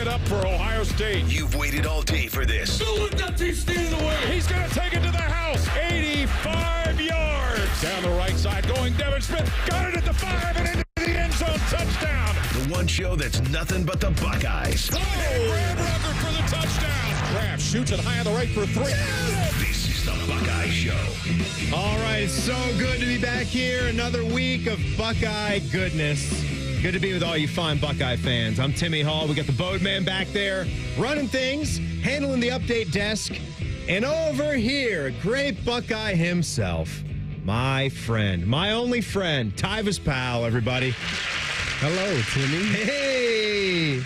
it up for Ohio State. You've waited all day for this. Don't let that team stand in the way. He's going to take it to the house. 85 yards. Down the right side going Devin Smith. Got it at the 5 and into the end zone. Touchdown. The one show that's nothing but the Buckeyes. Oh! Grab Rucker for the touchdown. Grab shoots it high on the right for 3. This is the Buckeye Show. All right, it's so good to be back here. Another week of Buckeye goodness. Good to be with all you fine Buckeye fans. I'm Timmy Hall. We got the Boatman back there running things, handling the update desk. And over here, great Buckeye himself, my friend, my only friend, Tyvis Pal, everybody. Hello, Timmy. Hey!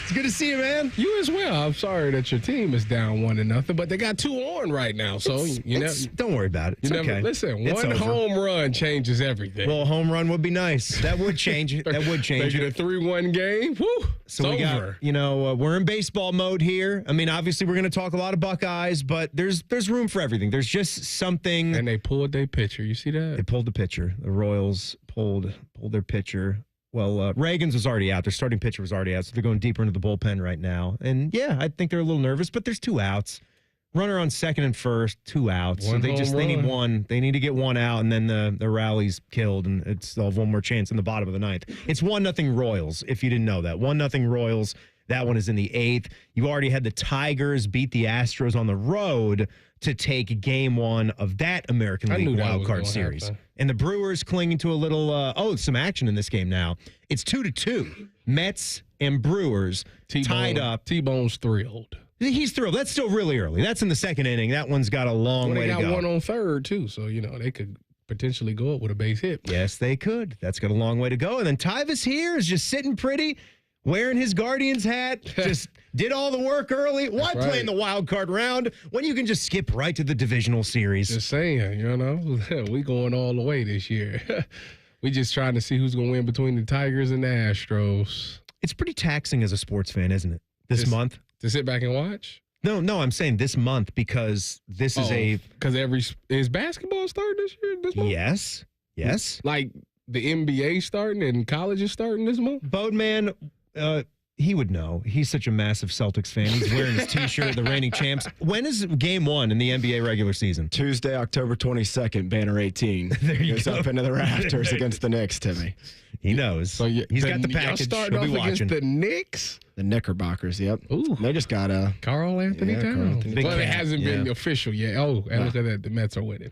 It's good to see you, man. You as well. I'm sorry that your team is down 1-0, but they got 2 on right now, so don't worry about it. It's okay. Listen, it's one over. home run changes everything. Well, a home run would be nice. That would change it. That would change Make it. it a 3-1 game. Woo! So we got, we're in baseball mode here. I mean, obviously, we're going to talk a lot of Buckeyes, but there's room for everything. There's just something. And they pulled their pitcher. You see that? They pulled the pitcher. The Royals pulled their pitcher. Well, Reagan's was already out. Their starting pitcher was already out, so they're going deeper into the bullpen right now. And, yeah, I think they're a little nervous, but there's 2 outs. Runner on second and first, 2 outs. So they need one. They need to get 1 out, and then the rally's killed, and they'll have one more chance in the bottom of the 9th. It's 1-0 Royals, if you didn't know that. 1-0 Royals. That one is in the 8th. You already had the Tigers beat the Astros on the road to take game 1 of that American League wild card series. Happen. And the Brewers clinging to a little, some action in this game now. It's 2-2. Mets and Brewers tied up. T-Bone's thrilled. He's thrilled. That's still really early. That's in the 2nd inning. That one's got a long way to go. They got 1 on 3rd, too, so, they could potentially go up with a base hit. Yes, they could. That's got a long way to go. And then Tyvis here is just sitting pretty, wearing his Guardians hat, just did all the work early. Why play in the wild card round when you can just skip right to the divisional series? Just saying, we going all the way this year. We just trying to see who's going to win between the Tigers and the Astros. It's pretty taxing as a sports fan, isn't it? This month? To sit back and watch? No, I'm saying this month because this is because is basketball starting this month? Yes. Like the NBA starting and college is starting this month? Boatman, he would know. He's such a massive Celtics fan. He's wearing his T-shirt, the reigning champs. When is game 1 in the NBA regular season? Tuesday, October 22nd, banner 18. There you go. Up into the rafters against the Knicks, Timmy. He knows. So he's got the package. Starting He'll be off watching. against the Knicks? The Knickerbockers, yep. Ooh. They just got Carl Anthony Towns. But it hasn't been official yet. Oh, and look at that. The Mets are winning.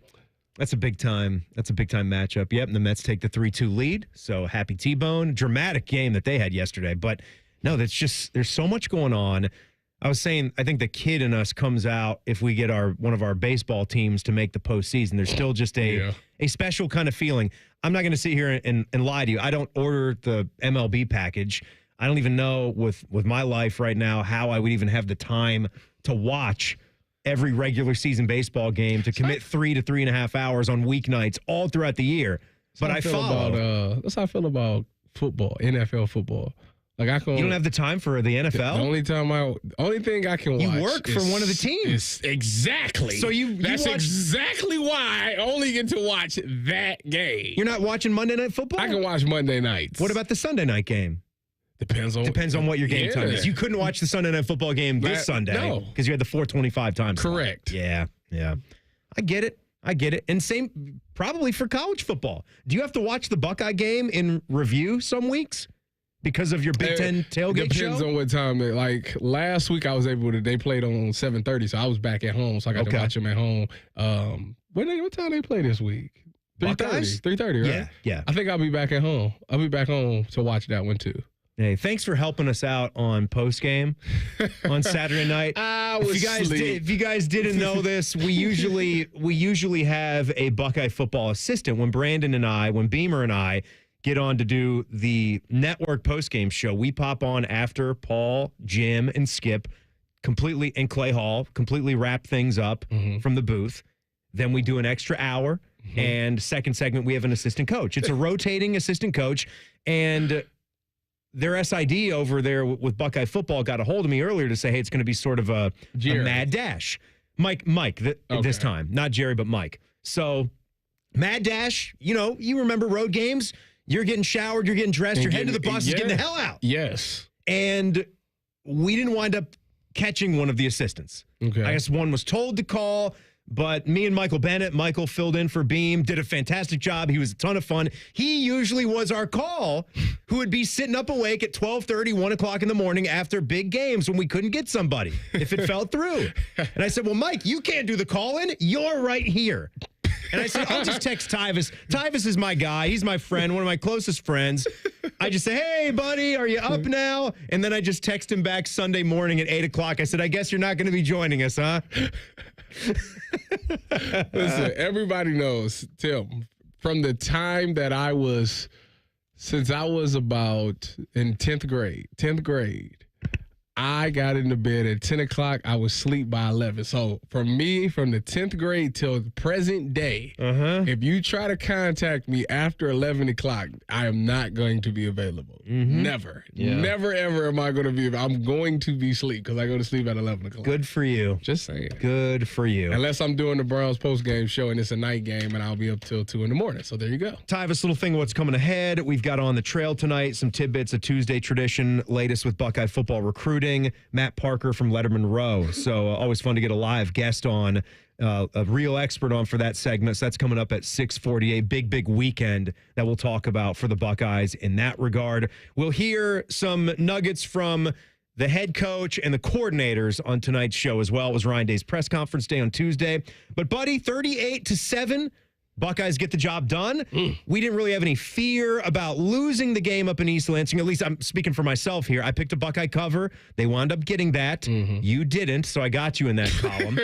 That's a big time matchup. Yep, and the Mets take the 3-2 lead. So happy T-Bone. Dramatic game that they had yesterday. But no, there's so much going on. I was saying, I think the kid in us comes out if we get one of our baseball teams to make the postseason. There's still just a special kind of feeling. I'm not going to sit here and lie to you. I don't order the MLB package. I don't even know with my life right now how I would even have the time to watch every regular season baseball game, to commit 3 to 3.5 hours on weeknights all throughout the year. But I follow. That's how I feel about football, NFL football. Like you don't have the time for the NFL? The only thing I can watch. You work for one of the teams. Exactly. So that's exactly why I only get to watch that game. You're not watching Monday Night Football? I can watch Monday nights. What about the Sunday night game? Depends on what your game time is. You couldn't watch the Sunday Night Football game this Sunday because you had the 4:25 time slot. Correct. Yeah. I get it. And same probably for college football. Do you have to watch the Buckeye game in review some weeks? Because of your Big Ten tailgate show? Depends on what time. Like last week, I was able to. They played on 7:30, so I was back at home, so I got to watch them at home. What time they play this week? 3:30. 3:30, right? Yeah. I think I'll be back at home. I'll be back home to watch that one too. Hey, thanks for helping us out on post game on Saturday night. If you guys didn't know this, we usually have a Buckeye football assistant when Beamer and I get on to do the network postgame show. We pop on after Paul, Jim, and Skip and Clay Hall completely wrap things up from the booth. Then we do an extra hour, and second segment, we have an assistant coach. It's a rotating assistant coach, and their SID over there with Buckeye football got a hold of me earlier to say, hey, it's going to be sort of a mad dash. Mike, this time. Not Jerry, but Mike. So, mad dash, you remember road games. You're getting showered, you're getting dressed, you're heading to the bus, you're getting the hell out. Yes. And we didn't wind up catching one of the assistants. Okay. I guess one was told to call, but me and Michael Bennett, Michael filled in for Beam, did a fantastic job. He was a ton of fun. He usually was our call who would be sitting up awake at 12:30, 1 o'clock in the morning after big games when we couldn't get somebody if it fell through. And I said, well, Mike, you can't do the call-in. You're right here. And I said, I'll just text Tyvis. Tyvis is my guy. He's my friend, one of my closest friends. I just say, hey, buddy, are you up now? And then I just text him back Sunday morning at 8 o'clock. I said, I guess you're not going to be joining us, huh? Listen, everybody knows, Tim, from the time that since I was about in 10th grade, I got into bed at 10 o'clock. I was asleep by 11. So for me, from the 10th grade till the present day, if you try to contact me after 11 o'clock, I am not going to be available. Never. Yeah. Never, ever am I going to be. I'm going to be asleep because I go to sleep at 11 o'clock. Good for you. Just saying. Good for you. Unless I'm doing the Browns post-game show and it's a night game and I'll be up till 2 in the morning. So there you go. Tyvis, little thing of what's coming ahead. We've got on the trail tonight some tidbits of Tuesday tradition, latest with Buckeye football recruiting. Matt Parker from Lettermen Row. So always fun to get a live guest on, a real expert on for that segment. So that's coming up at 6:48. Big weekend that we'll talk about for the Buckeyes in that regard. We'll hear some nuggets from the head coach and the coordinators on tonight's show as well. It was Ryan Day's press conference day on Tuesday. But, buddy, 38-7. Buckeyes get the job done. We didn't really have any fear about losing the game up in East Lansing. At least I'm speaking for myself here. I picked a Buckeye cover. They wound up getting that. You didn't, so I got you in that column.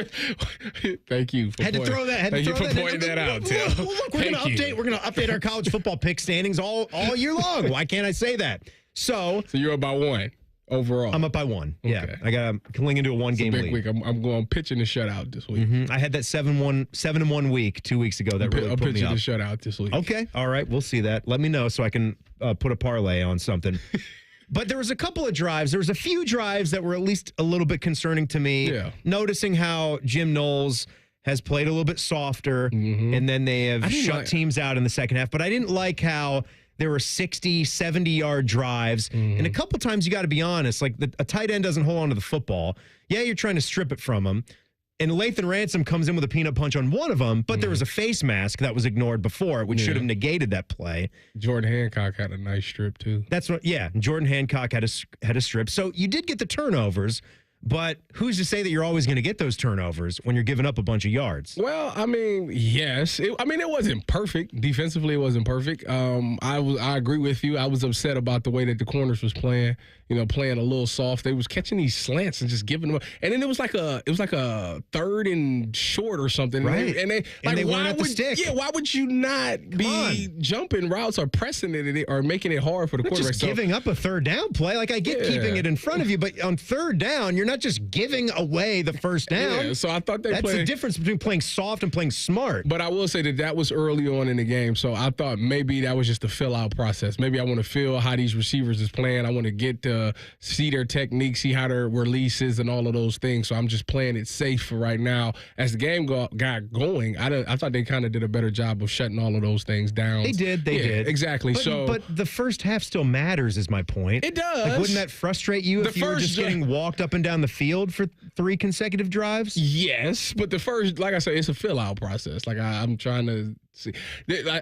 Thank you. Had to throw that. Thank you for pointing that out, Tim. Look, we're going to update our college football pick standings all year long. Why can't I say that? So you're about one. Overall, I'm up by one. Okay. Yeah, I got clinging into a one-game lead. Week. I'm going pitching the shutout this week. I had that 7-1 week 2 weeks ago. That really put me up. I'm pitching the shutout this week. Okay, all right, we'll see that. Let me know so I can put a parlay on something. But there was a couple of drives. There was a few drives that were at least a little bit concerning to me. Yeah. Noticing how Jim Knowles has played a little bit softer, and then they have shut teams out in the second half. But I didn't like how there were 60, 70-yard drives. And a couple times, you got to be honest, like a tight end doesn't hold on to the football. Yeah, you're trying to strip it from him. And Lathan Ransom comes in with a peanut punch on one of them, but there was a face mask that was ignored before, which should have negated that play. Jordan Hancock had a nice strip, too. Jordan Hancock had a strip. So you did get the turnovers, but who's to say that you're always going to get those turnovers when you're giving up a bunch of yards? Well, I mean, yes. It wasn't perfect. Defensively, it wasn't perfect. I agree with you. I was upset about the way that the corners was playing. Playing a little soft. They was catching these slants and just giving them. And then it was like a third and short or something. Right. And they weren't at the stick. Yeah. Why would you not be jumping routes or pressing it or making it hard for the quarterback? Just giving up a third down play. Like I get keeping it in front of you, but on third down, you're not just giving away the first down. Yeah, so I thought that's the difference between playing soft and playing smart. But I will say that was early on in the game, so I thought maybe that was just a fill-out process. Maybe I want to feel how these receivers is playing. I want to get to see their technique, see how their release is and all of those things. So I'm just playing it safe for right now. As the game got going, I thought they kind of did a better job of shutting all of those things down. They did. Exactly. But the first half still matters is my point. It does. Like, wouldn't that frustrate you if you were just getting walked up and down the field for 3 consecutive drives? Yes, but the first, like I said, it's a fill-out process. Like I'm trying to see.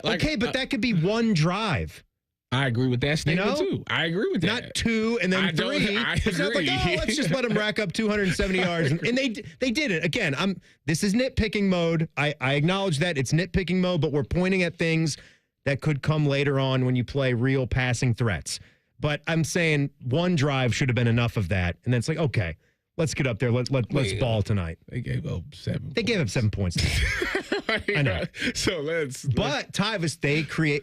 Okay, but that could be one drive. I agree with that statement, too. I agree with that. Not 2 and then 3. It's not like, let's just let them rack up 270 yards. And they did it. Again, this is nitpicking mode. I acknowledge that it's nitpicking mode, but we're pointing at things that could come later on when you play real passing threats. But I'm saying one drive should have been enough of that. And then it's like, okay, let's get up there. Let's ball tonight. They gave up 7 They gave up 7 points. I know. So let's. But Tyvis,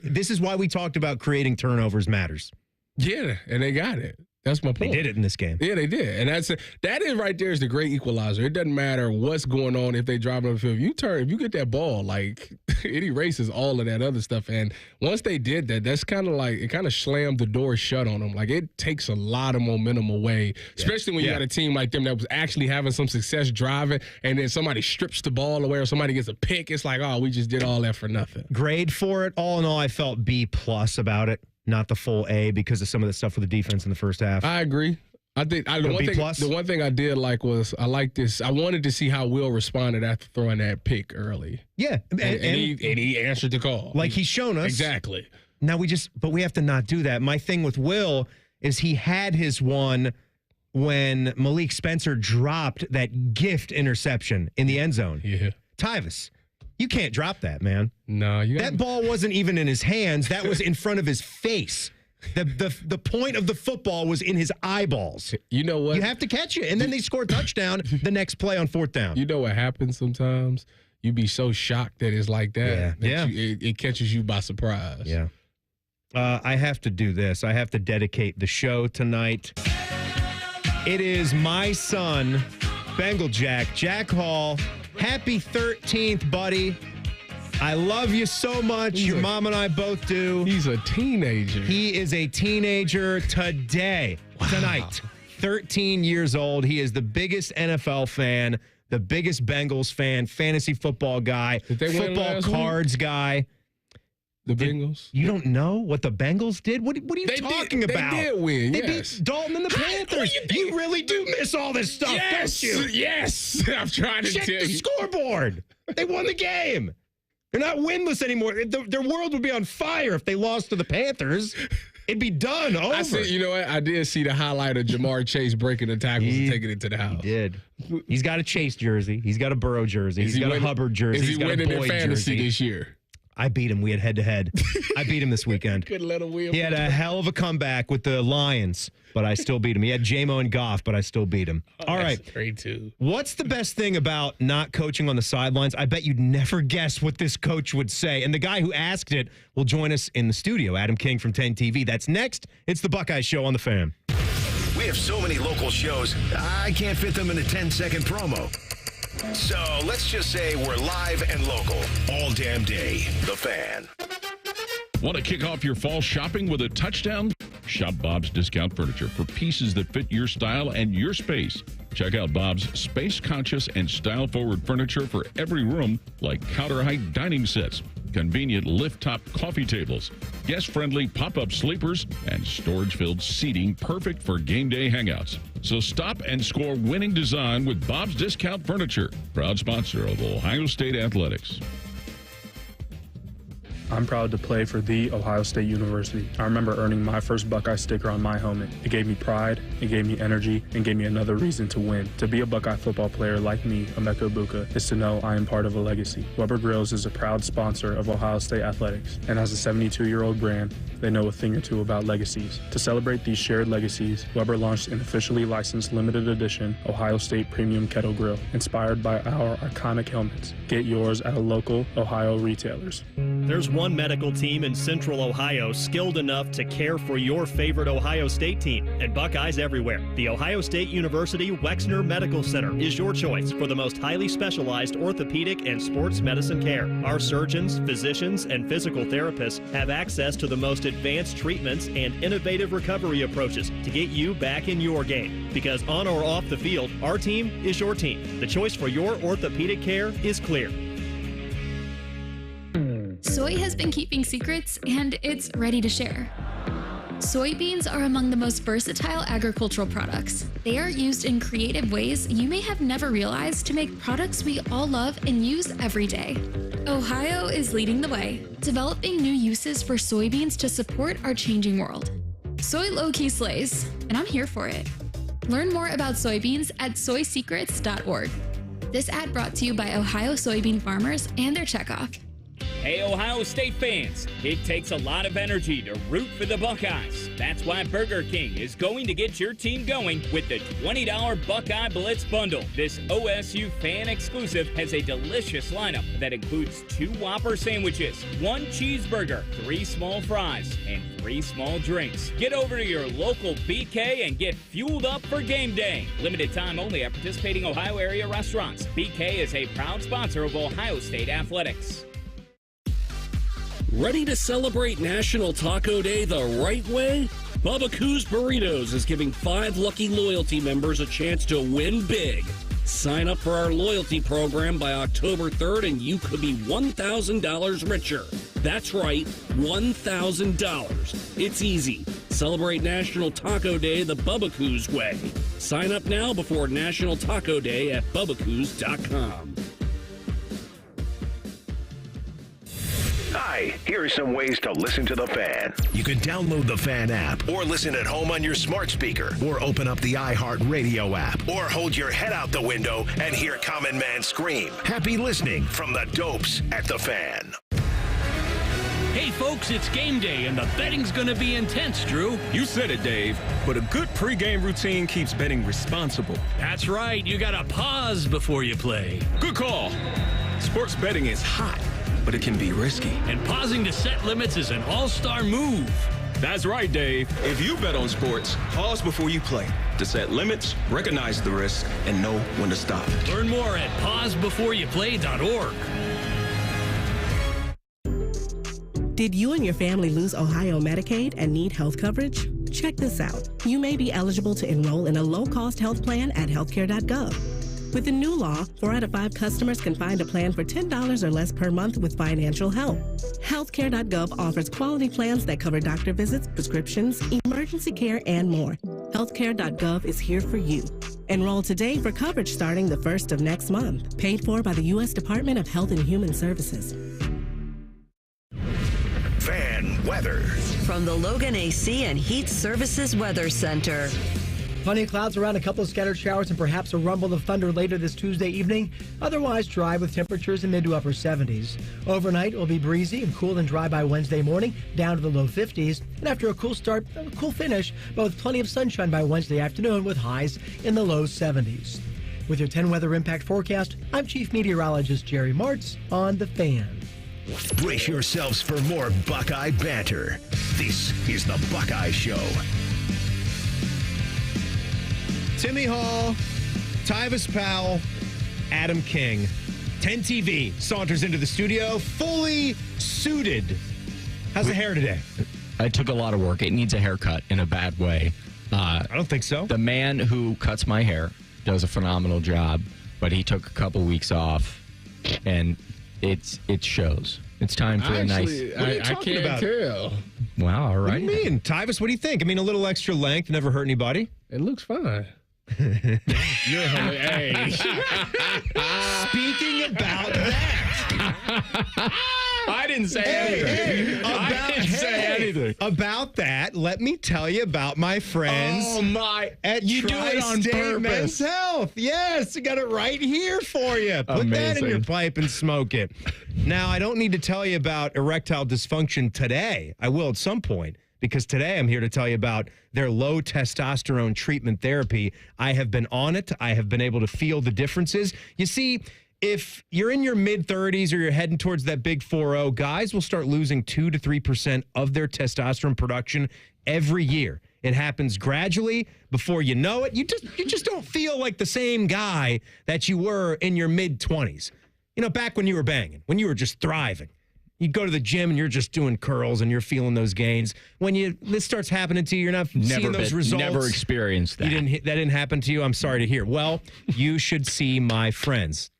this is why we talked about creating turnovers matters. Yeah, and they got it. That's my point. They did it in this game. Yeah, they did. And that is right there is the great equalizer. It doesn't matter what's going on if they drive on the field. If you get that ball, like it erases all of that other stuff. And once they did that, that's kind of like it kind of slammed the door shut on them. Like it takes a lot of momentum away, especially when you got a team like them that was actually having some success driving, and then somebody strips the ball away or somebody gets a pick. It's like, oh, we just did all that for nothing. Grade for it, all in all, I felt B+ about it. Not the full A because of some of the stuff with the defense in the first half. I agree. I think B+? the one thing I did like was I wanted to see how Will responded after throwing that pick early. Yeah, and he answered the call. Like he's shown us. Exactly. Now but we have to not do that. My thing with Will is he had his one when Malik Spencer dropped that gift interception in the end zone. Yeah. Tyvis, you can't drop that, man. No, that ball wasn't even in his hands. That was in front of his face. The point of the football was in his eyeballs. You know what? You have to catch it. And then they score a touchdown the next play on 4th down. You know what happens sometimes? You be so shocked that it's like that. Yeah. It catches you by surprise. Yeah. I have to do this. I have to dedicate the show tonight. It is my son, Bengal Jack Hall. Happy 13th, buddy. I love you so much. Your mom and I both do. He's a teenager. He is a teenager tonight. 13 years old. He is the biggest NFL fan, the biggest Bengals fan, fantasy football guy, football cards guy. The Bengals? You don't know what the Bengals did? What are you talking about? They did win, They beat Dalton and the Panthers. You really do miss all this stuff, don't you? Yes. I'm trying to Check tell the you. scoreboard. They won the game. They're not winless anymore. Their world would be on fire if they lost to the Panthers. It'd be done. Over. I see. You know what? I did see the highlight of Jamar Chase breaking the tackles and taking it to the house. He did. He's got a Chase jersey. He's got a Burrow jersey. He's got a Hubbard jersey. Is he's he got winning a Boyd in fantasy jersey. this year? I beat him. We had head-to-head. I beat him this weekend. Couldn't let him win. He had a hell of a comeback with the Lions, but I still beat him. He had J-Mo and Goff, but I still beat him. All right. That's great, too. What's the best thing about not coaching on the sidelines? I bet you'd never guess what this coach would say. And the guy who asked it will join us in the studio, Adam King from 10 TV. That's next. It's the Buckeye Show on the Fan. We have so many local shows, I can't fit them in a 10-second promo. So let's just say we're live and local all damn day. The Fan. Want to kick off your fall shopping with a touchdown? Shop Bob's Discount Furniture for pieces that fit your style and your space. Check out Bob's space-conscious and style-forward furniture for every room, like counter-height dining sets, convenient lift-top coffee tables, guest-friendly pop-up sleepers, and storage-filled seating perfect for game day hangouts. So stop and score winning design with Bob's Discount Furniture, proud sponsor of Ohio State Athletics. I'm proud to play for the Ohio State University. I remember earning my first Buckeye sticker on my helmet. It gave me pride, it gave me energy, and gave me another reason to win. To be a Buckeye football player like me, Emeka Ibuka, is to know I am part of a legacy. Weber Grills is a proud sponsor of Ohio State Athletics, and as a 72-year-old brand, they know a thing or two about legacies. To celebrate these shared legacies, Weber launched an officially licensed limited edition Ohio State Premium Kettle Grill, inspired by our iconic helmets. Get yours at a local Ohio retailers. There's one medical team in Central Ohio skilled enough to care for your favorite Ohio State team, and Buckeyes everywhere. The Ohio State University Wexner Medical Center is your choice for the most highly specialized orthopedic and sports medicine care. Our surgeons, physicians, and physical therapists have access to the most advanced treatments and innovative recovery approaches to get you back in your game. Because on or off the field, our team is your team. The choice for your orthopedic care is clear. Soy has been keeping secrets, and it's ready to share. Soybeans are among the most versatile agricultural products. They are used in creative ways you may have never realized to make products we all love and use every day. Ohio is leading the way, developing new uses for soybeans to support our changing world. Soy low-key slays, and I'm here for it. Learn more about soybeans at soysecrets.org. This ad brought to you by Ohio soybean farmers and their checkoff. Hey, Ohio State fans, it takes a lot of energy to root for the Buckeyes. That's why Burger King is going to get your team going with the $20 Buckeye Blitz Bundle. This OSU fan exclusive has a delicious lineup that includes 2 Whopper sandwiches, 1 cheeseburger, 3 small fries, and 3 small drinks. Get over to your local BK and get fueled up for game day. Limited time only at participating Ohio area restaurants. BK is a proud sponsor of Ohio State Athletics. Ready to celebrate National Taco Day the right way? Bubba Coos Burritos is giving 5 lucky loyalty members a chance to win big. Sign up for our loyalty program by October 3rd and you could be $1,000 richer. That's right, $1,000. It's easy. Celebrate National Taco Day the Bubba Coos way. Sign up now before National Taco Day at bubbacoos.com. Hi, here are some ways to listen to The Fan. You can download the Fan app or listen at home on your smart speaker or open up the iHeartRadio app or hold your head out the window and hear Common Man scream. Happy listening from the Dopes at The Fan. Hey folks, it's game day and the betting's gonna be intense, Drew. You said it, Dave, but a good pregame routine keeps betting responsible. That's right, you gotta pause before you play. Good call. Sports betting is hot, but it can be risky. And pausing to set limits is an all-star move. That's right, Dave. If you bet on sports, pause before you play to set limits, recognize the risk, and know when to stop. Learn more at pausebeforeyouplay.org. Did you and your family lose Ohio Medicaid and need health coverage? Check this out. You may be eligible to enroll in a low-cost health plan at healthcare.gov. With the new law, 4 out of 5 customers can find a plan for $10 or less per month with financial help. Healthcare.gov offers quality plans that cover doctor visits, prescriptions, emergency care, and more. Healthcare.gov is here for you. Enroll today for coverage starting the 1st of next month. Paid for by the U.S. Department of Health and Human Services. Fan weather. From the Logan AC and Heat Services Weather Center. Plenty of clouds around, a couple of scattered showers, and perhaps a rumble of thunder later this Tuesday evening. Otherwise dry with temperatures in mid to upper 70s. Overnight will be breezy and cool and dry by Wednesday morning, down to the low 50s. And after a cool start, a cool finish, but with plenty of sunshine by Wednesday afternoon with highs in the low 70s. With your 10 weather impact forecast, I'm Chief Meteorologist Jerry Martz on The Fan. Brace yourselves for more Buckeye banter. This is the Buckeye Show. Timmy Hall, Tyvis Powell, Adam King. 10 TV saunters into the studio, fully suited. How's the hair today? I took a lot of work. It needs a haircut in a bad way. I don't think so. The man who cuts my hair does a phenomenal job, but he took a couple weeks off, and it shows. It's time for a nice... I can't tell. Wow, all right. What do you mean? Tyvis, what do you think? I mean, a little extra length never hurt anybody. It looks fine. You're hey. Speaking about that. I didn't say anything. I didn't say anything. About that, let me tell you about my friends. Oh, my. At You do it on Tri-State purpose. Men's Health. Yes, I got it right here for you. Put that in Amazing. your pipe and smoke it. Now, I don't need to tell you about erectile dysfunction today. I will at some point, because today I'm here to tell you about their low testosterone treatment therapy. I have been on it. I have been able to feel the differences. You see, if you're in your mid-30s or you're heading towards that big 4-0, guys will start losing 2 to 3% of their testosterone production every year. It happens gradually. Before you know it, you just don't feel like the same guy that you were in your mid-20s. You know, back when you were banging, when you were just thriving. You go to the gym and you're just doing curls and you're feeling those gains. When this starts happening to you, you're not seeing those results. Never experienced that. That didn't happen to you. I'm sorry to hear. Well, you should see my friends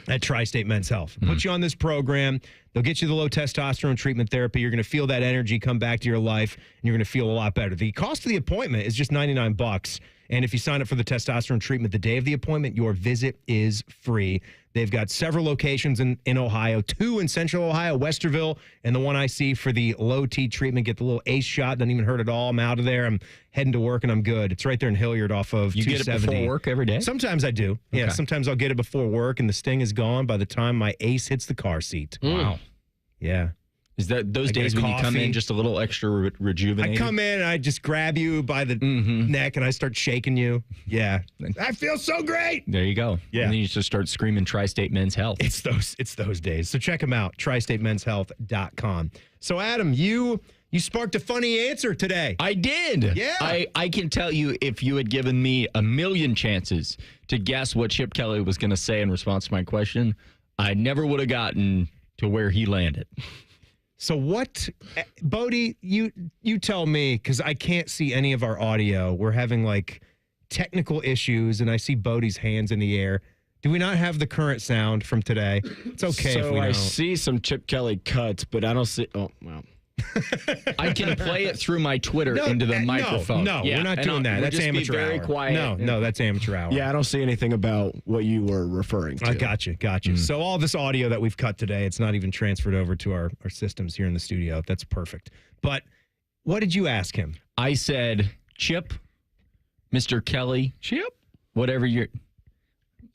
at Tri-State Men's Health. Put you on this program. They'll get you the low testosterone treatment therapy. You're going to feel that energy come back to your life, and you're going to feel a lot better. The cost of the appointment is just $99. And if you sign up for the testosterone treatment the day of the appointment, your visit is free. They've got several locations in Ohio, 2 in Central Ohio, Westerville, and the one I see for the low T treatment. Get the little ACE shot. Doesn't even hurt at all. I'm out of there. I'm heading to work, and I'm good. It's right there in Hilliard off of 270. You get it before work every day? Sometimes I do. Yeah, Okay. sometimes I'll get it before work, and the sting is gone by the time my ACE hits the car seat. Wow. Yeah. Is that those I get days a when you come coffee. in just a little extra rejuvenated? I come in and I just grab you by the neck and I start shaking you. Yeah. I feel so great. There you go. Yeah. And then you just start screaming Tri-State Men's Health. It's those days. So check them out, tristatemenshealth.com. So Adam, you sparked a funny answer today. I did. Yeah. I can tell you, if you had given me a million chances to guess what Chip Kelly was going to say in response to my question, I never would have gotten to where he landed. So what, Bodie, you tell me, because I can't see any of our audio. We're having like technical issues, and I see Bodie's hands in the air. Do we not have the current sound from today? It's okay if we don't. I see some Chip Kelly cuts, but I don't see. Oh, well. I can play it through my Twitter into the microphone. No, we're not doing that. That's amateur hour. Very quiet. No, that's amateur hour. Yeah, I don't see anything about what you were referring to. I got you. So all this audio that we've cut today, it's not even transferred over to our systems here in the studio. That's perfect. But what did you ask him? I said, Chip, Mr. Kelly, Chip, whatever you're,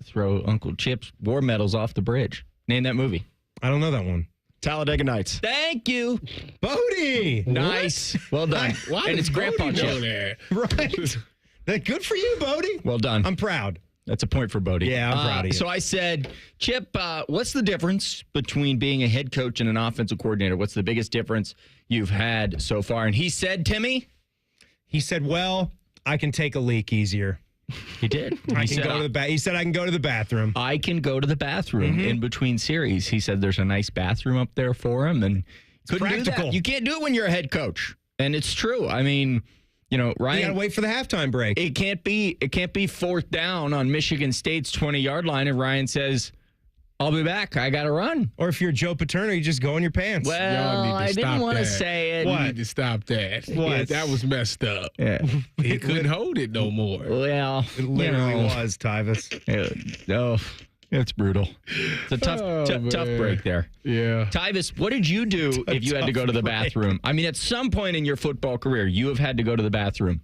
throw Uncle Chip's war medals off the bridge. Name that movie. I don't know that one. Talladega Nights. Thank you. Bodie. Nice. Well done. Why and does it's Grandpa Bodie know Chip. that? Right. That good for you, Bodie. Well done. I'm proud. That's a point for Bodie. Yeah, I'm proud of you. So I said, Chip, what's the difference between being a head coach and an offensive coordinator? What's the biggest difference you've had so far? And he said, Timmy? He said, well, I can take a leak easier. He did. He said I can go to the bathroom. I can go to the bathroom in between series. He said there's a nice bathroom up there for him, and couldn't practical. do that. You can't do it when you're a head coach, and it's true. I mean, Ryan. You gotta wait for the halftime break. It can't be fourth down on Michigan State's 20-yard line, and Ryan says, "I'll be back. I gotta run." Or if you're Joe Paterno, you just go in your pants. Well, I didn't want to say it. You need to stop that. What? Yeah, that was messed up. Yeah. He couldn't hold it no more. Well, it literally was, Tyvis. No, it's brutal. It's a tough break there. Yeah. Tyvis, what did you do if you had to go to the bathroom? I mean, at some point in your football career, you have had to go to the bathroom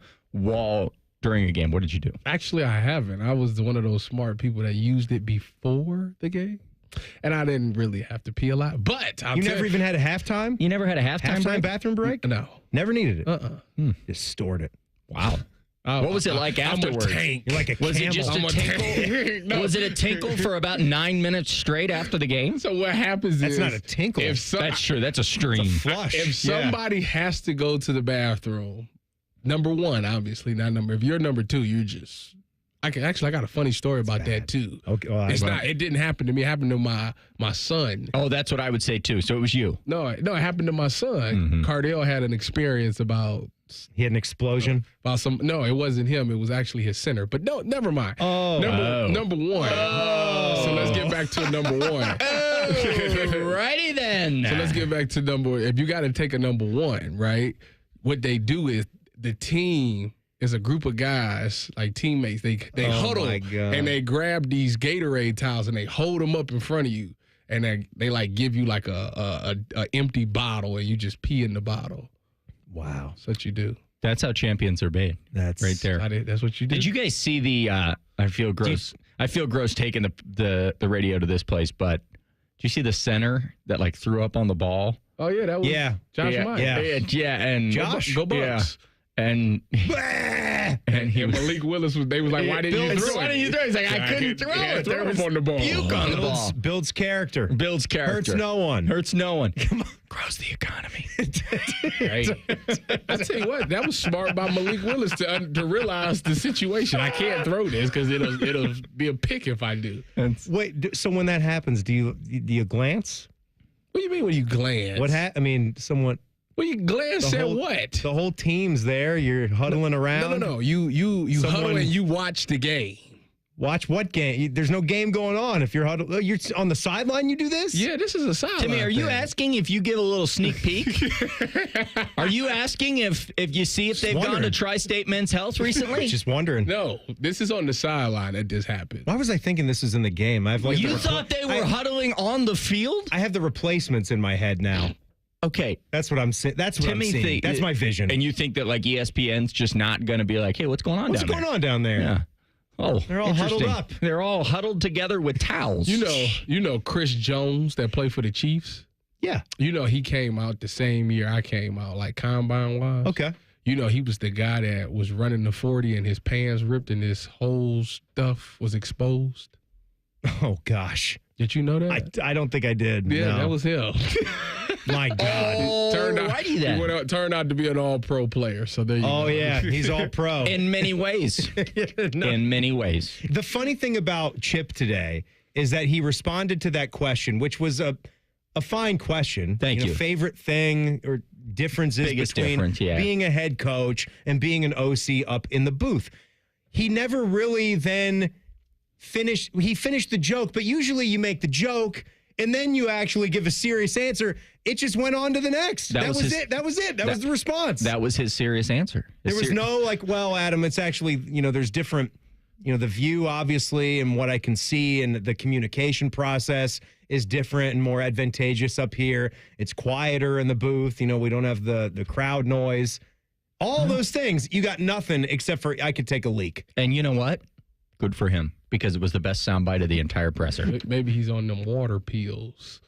during a game. What did you do? Actually, I haven't. I was one of those smart people that used it before the game. And I didn't really have to pee a lot. But you never even had a halftime? You never had a halftime break? Bathroom break? No. Never needed it? Just stored it. Wow. What was it like afterwards? I'm a tank. You're like a camel. Was it just a tinkle? No. Was it a tinkle for about 9 minutes straight after the game? So what happens That's is... not a tinkle. That's true. That's a stream. It's a flush. If somebody has to go to the bathroom, number one, obviously, not number... If you're number two, you just... I got a funny story about that too. Okay, well, it didn't happen to me. It happened to my son. Oh, that's what I would say too. So it was you. No, it happened to my son. Cardell had an experience about... He had an explosion? No, it wasn't him. It was actually his center. But no, never mind. Number one. So let's get back to number one. Righty then. So let's get back to number... If you got to take a number one, right? What they do is the team... is a group of guys, like teammates. They huddle and they grab these Gatorade towels and they hold them up in front of you, and they like give you like a empty bottle and you just pee in the bottle. Wow, that's what you do. That's how champions are made. That's right there. That's what you do. Did you guys see the? I feel gross. I feel gross taking the radio to this place, but did you see the center that like threw up on the ball? Oh yeah, that was Josh Myers. Yeah, and Josh, go Bucks. Yeah. And Malik Willis they was like, why didn't you throw it? Why didn't you throw it? He's like, I couldn't throw it. There was on the ball. Puke on the ball. Builds character. Hurts no one. Come on. Grows the economy. Hey, I tell you what, that was smart by Malik Willis to realize the situation. I can't throw this because it'll be a pick if I do. Wait, so when that happens, do you glance? What do you mean when you glance? Somewhat. Well, you glance at what? The whole team's there. You're huddling around. No. You huddle and you watch the game. Watch what game? There's no game going on. If you're huddled, you're on the sideline. You do this? Yeah, this is a sideline. Timmy, are you asking if you give a little sneak peek? Are you asking if you see if they've gone to Tri-State Men's Health recently? Just wondering. No, this is on the sideline that this happened. Why was I thinking this was in the game? You thought they were huddling on the field? I have the replacements in my head now. Okay. That's what I'm saying. That's what I'm seeing. That's my vision. And you think that like ESPN's just not going to be like, hey, what's going on down there? What's going on down there? Yeah. Oh, they're all huddled up. They're all huddled together with towels. You know Chris Jones that played for the Chiefs? Yeah. You know he came out the same year I came out, like combine-wise. Okay. You know he was the guy that was running the 40 and his pants ripped and his whole stuff was exposed. Oh, gosh. Did you know that? I don't think I did. Yeah, no. that was him. My God. Turned out to be an all-pro player. So there you go. Oh, yeah. He's all-pro. In many ways. In many ways. The funny thing about Chip today is that he responded to that question, which was a fine question. Thank you. Favorite thing or differences between being a head coach and being an OC up in the booth. He never really then finished the joke, but usually you make the joke and then you actually give a serious answer, it just went on to the next. That was it. That was the response. That was his serious answer. There was no well, Adam, it's actually, there's different, the view, obviously, and what I can see, and the communication process is different and more advantageous up here. It's quieter in the booth. We don't have the crowd noise. All those things. You got nothing except for I could take a leak. And you know what? Good for him, because it was the best soundbite of the entire presser. Maybe he's on them water pills.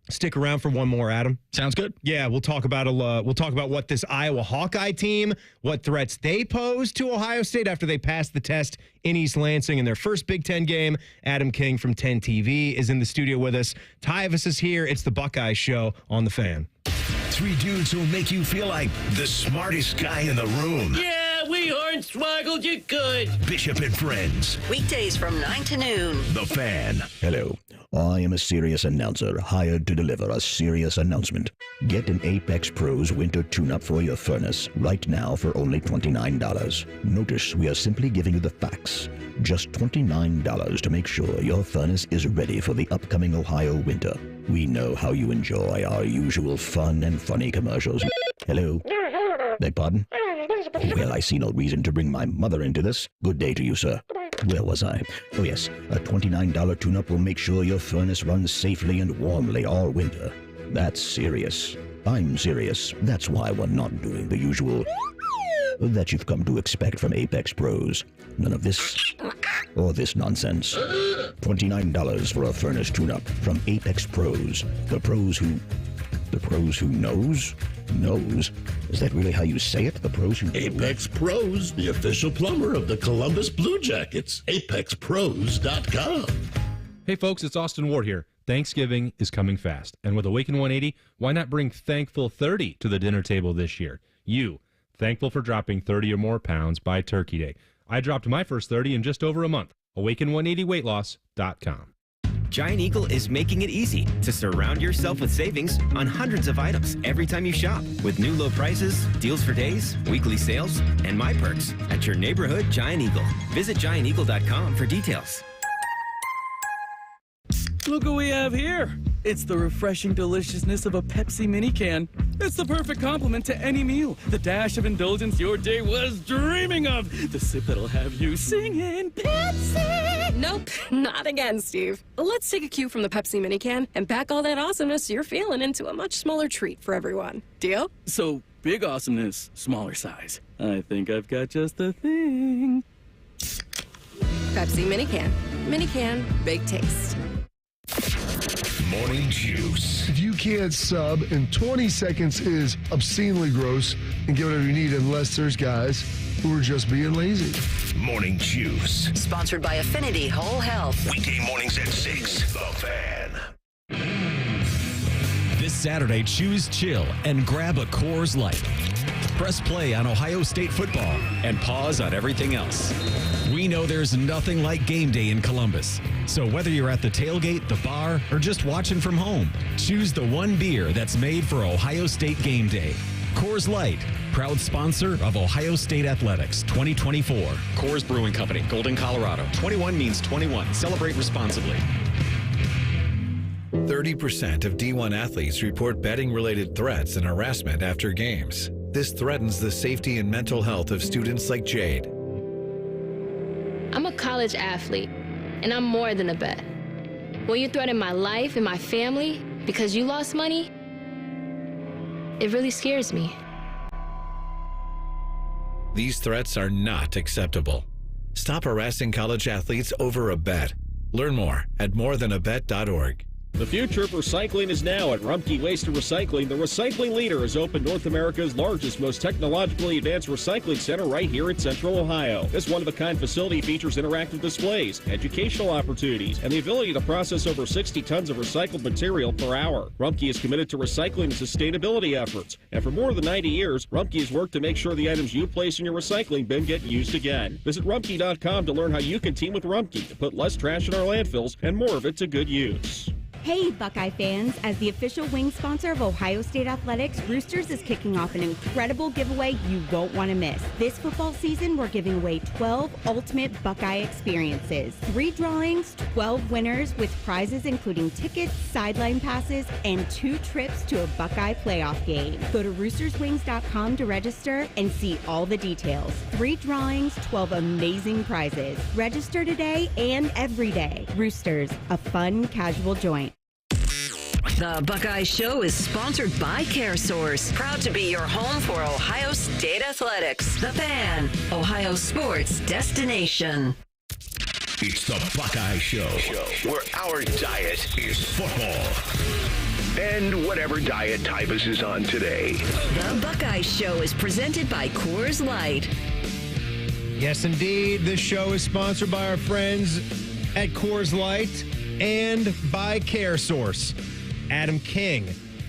Stick around for one more, Adam. Sounds good. Yeah, we'll talk about what this Iowa Hawkeye team, what threats they pose to Ohio State after they passed the test in East Lansing in their first Big Ten game. Adam King from 10 TV is in the studio with us. Tyvis is here. It's the Buckeye Show on The Fan. 3 dudes who'll make you feel like the smartest guy in the room. Yeah, we hornswoggled you good. Bishop and Friends. Weekdays from 9 to noon. The Fan. Hello. I am a serious announcer hired to deliver a serious announcement. Get an Apex Pros winter tune-up for your furnace right now for only $29. Notice we are simply giving you the facts. Just $29 to make sure your furnace is ready for the upcoming Ohio winter. We know how you enjoy our usual fun and funny commercials. Hello? Beg pardon? Well, I see no reason to bring my mother into this. Good day to you, sir. Where was I? Oh, yes. A $29 tune-up will make sure your furnace runs safely and warmly all winter. That's serious. I'm serious. That's why we're not doing the usual that you've come to expect from Apex Pros. None of this or this nonsense. $29 for a furnace tune-up from Apex Pros. The pros who knows? Knows? Is that really how you say it? The pros who... Apex Pros, the official plumber of the Columbus Blue Jackets. ApexPros.com. Hey folks, it's Austin Ward here. Thanksgiving is coming fast. And with Awaken 180, why not bring Thankful 30 to the dinner table this year? You, thankful for dropping 30 or more pounds by Turkey Day. I dropped my first 30 in just over a month. Awaken180weightloss.com. Giant Eagle is making it easy to surround yourself with savings on hundreds of items every time you shop. With new low prices, deals for days, weekly sales, and My Perks at your neighborhood Giant Eagle. Visit gianteagle.com for details. Look what we have here. It's the refreshing deliciousness of a Pepsi mini can. It's the perfect complement to any meal. The dash of indulgence your day was dreaming of. The sip that'll have you singing Pepsi. Nope, not again, Steve. Let's take a cue from the Pepsi mini can and pack all that awesomeness you're feeling into a much smaller treat for everyone. Deal? So, big awesomeness, smaller size. I think I've got just the thing. Pepsi mini can. Mini can, big taste. Morning Juice. If you can't sub and 20 seconds is obscenely gross, and get whatever you need unless there's guys who are just being lazy. Morning Juice. Sponsored by Affinity Whole Health. Weekday mornings at 6. The Fan. This Saturday, choose chill and grab a Coors Light. Press play on Ohio State football and pause on everything else. We know there's nothing like game day in Columbus. So whether you're at the tailgate, the bar, or just watching from home, choose the one beer that's made for Ohio State game day. Coors Light, proud sponsor of Ohio State Athletics 2024. Coors Brewing Company, Golden, Colorado. 21 means 21. Celebrate responsibly. 30% of D1 athletes report betting-related threats and harassment after games. This threatens the safety and mental health of students like Jade. I'm a college athlete, and I'm more than a bet. When you threaten my life and my family because you lost money, it really scares me. These threats are not acceptable. Stop harassing college athletes over a bet. Learn more at morethanabet.org. The future of recycling is now at Rumpke Waste and Recycling. The recycling leader has opened North America's largest, most technologically advanced recycling center right here in Central Ohio. This one-of-a-kind facility features interactive displays, educational opportunities, and the ability to process over 60 tons of recycled material per hour. Rumpke is committed to recycling and sustainability efforts, and for more than 90 years, Rumpke has worked to make sure the items you place in your recycling bin get used again. Visit Rumpke.com to learn how you can team with Rumpke to put less trash in our landfills and more of it to good use. Hey, Buckeye fans. As the official wing sponsor of Ohio State Athletics, Roosters is kicking off an incredible giveaway you won't want to miss. This football season, we're giving away 12 ultimate Buckeye experiences. 3 drawings, 12 winners with prizes including tickets, sideline passes, and 2 trips to a Buckeye playoff game. Go to roosterswings.com to register and see all the details. 3 drawings, 12 amazing prizes. Register today and every day. Roosters, a fun, casual joint. The Buckeye Show is sponsored by CareSource, proud to be your home for Ohio State Athletics. The Fan, Ohio sports destination. It's the Buckeye Show, where our diet is football. And whatever diet Tyvis is on today. The Buckeye Show is presented by Coors Light. Yes, indeed. This show is sponsored by our friends at Coors Light and by CareSource. Adam King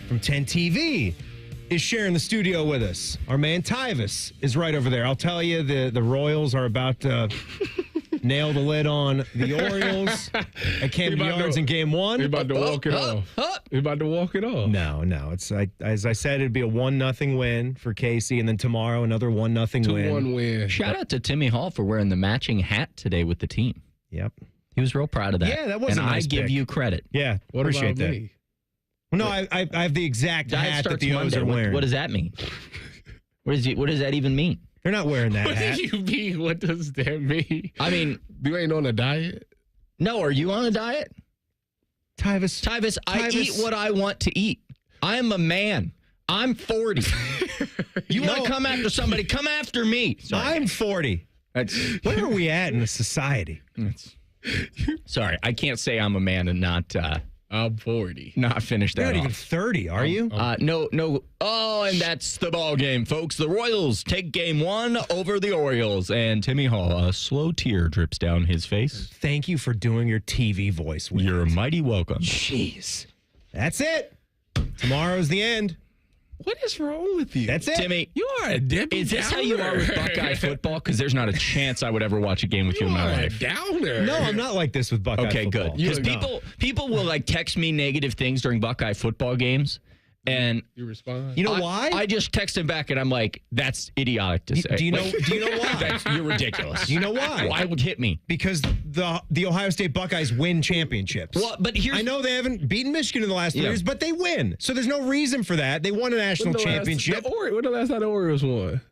from 10 TV is sharing the studio with us. Our man Tyvis is right over there. I'll tell you, the Royals are about to nail the lid on the Orioles at Camden Yards in Game 1. He's about to walk it off. He's about to walk it off. No. It's as I said, it'd be a 1-0 win for Casey, and then tomorrow another 1-0 win. 2-1 win. Shout out to Timmy Hall for wearing the matching hat today with the team. Yep. He was real proud of that. Yeah, that was a nice I give pick. you credit. Yeah, What appreciate about that. me? No, I have the exact hat that the O's are wearing. What does that mean? What does that even mean? They're not wearing that hat. What do you mean? What does that mean? I mean, you ain't on a diet? No, are you on a diet? Tyvis, I eat what I want to eat. I'm a man. I'm 40. You want to come after somebody, come after me. Sorry. I'm 40. Where are we at in the society? Sorry, I can't say I'm a man and not... I'm 40. Not finish that You're not off. even 30, are you? No. Oh, and that's the ball game, folks. The Royals take Game 1 over the Orioles, and Timmy Hall, a slow tear drips down his face. Thank you for doing your TV voice. You're mighty welcome. Jeez. That's it. Tomorrow's the end. What is wrong with you? That's it. Timmy, you are a Debbie is this Downer. how you are with Buckeye football? Because there's not a chance I would ever watch a game with you in my life. Downer. No, I'm not like this with Buckeye football. Okay, good. Because people will like text me negative things during Buckeye football games, and you respond. You know why? I just text him back, and I'm like, "That's idiotic to say." Do you know why? You're ridiculous. Do you know why? Why would hit me? Because the Ohio State Buckeyes win championships. Well, but I know they haven't beaten Michigan in the last 3 years, but they win. So there's no reason for that. They won a national championship. When the last time the Orioles won?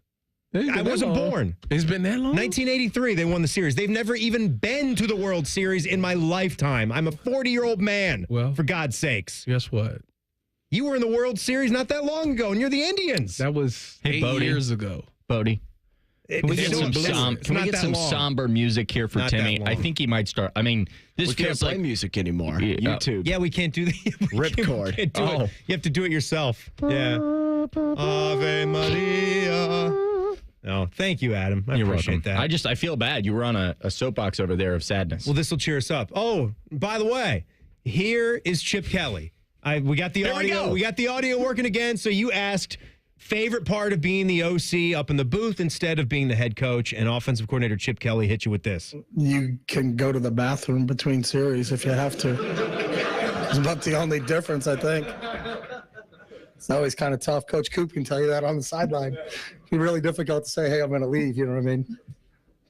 I wasn't born. It's been that long? 1983, they won the series. They've never even been to the World Series in my lifetime. I'm a 40-year-old man, for God's sakes. Guess what? You were in the World Series not that long ago, and you're the Indians. That was 8 years ago. Bodie. Can we get some somber music here for Timmy? I think he might start. I mean, this we feels can't play like music anymore. YouTube. Yeah, we can't do the Ripcord. You have to do it yourself. Yeah. Ave Maria. Oh, thank you, Adam. I appreciate that. I feel bad. You were on a soapbox over there of sadness. Well, this will cheer us up. Oh, by the way, here is Chip Kelly. We got the audio. We got the audio working again. So you asked favorite part of being the OC up in the booth instead of being the head coach, and offensive coordinator Chip Kelly hit you with this. You can go to the bathroom between series if you have to. It's about the only difference, I think. It's always kind of tough. Coach Coop can tell you that on the sideline. It'd be really difficult to say, hey, I'm going to leave, you know what I mean?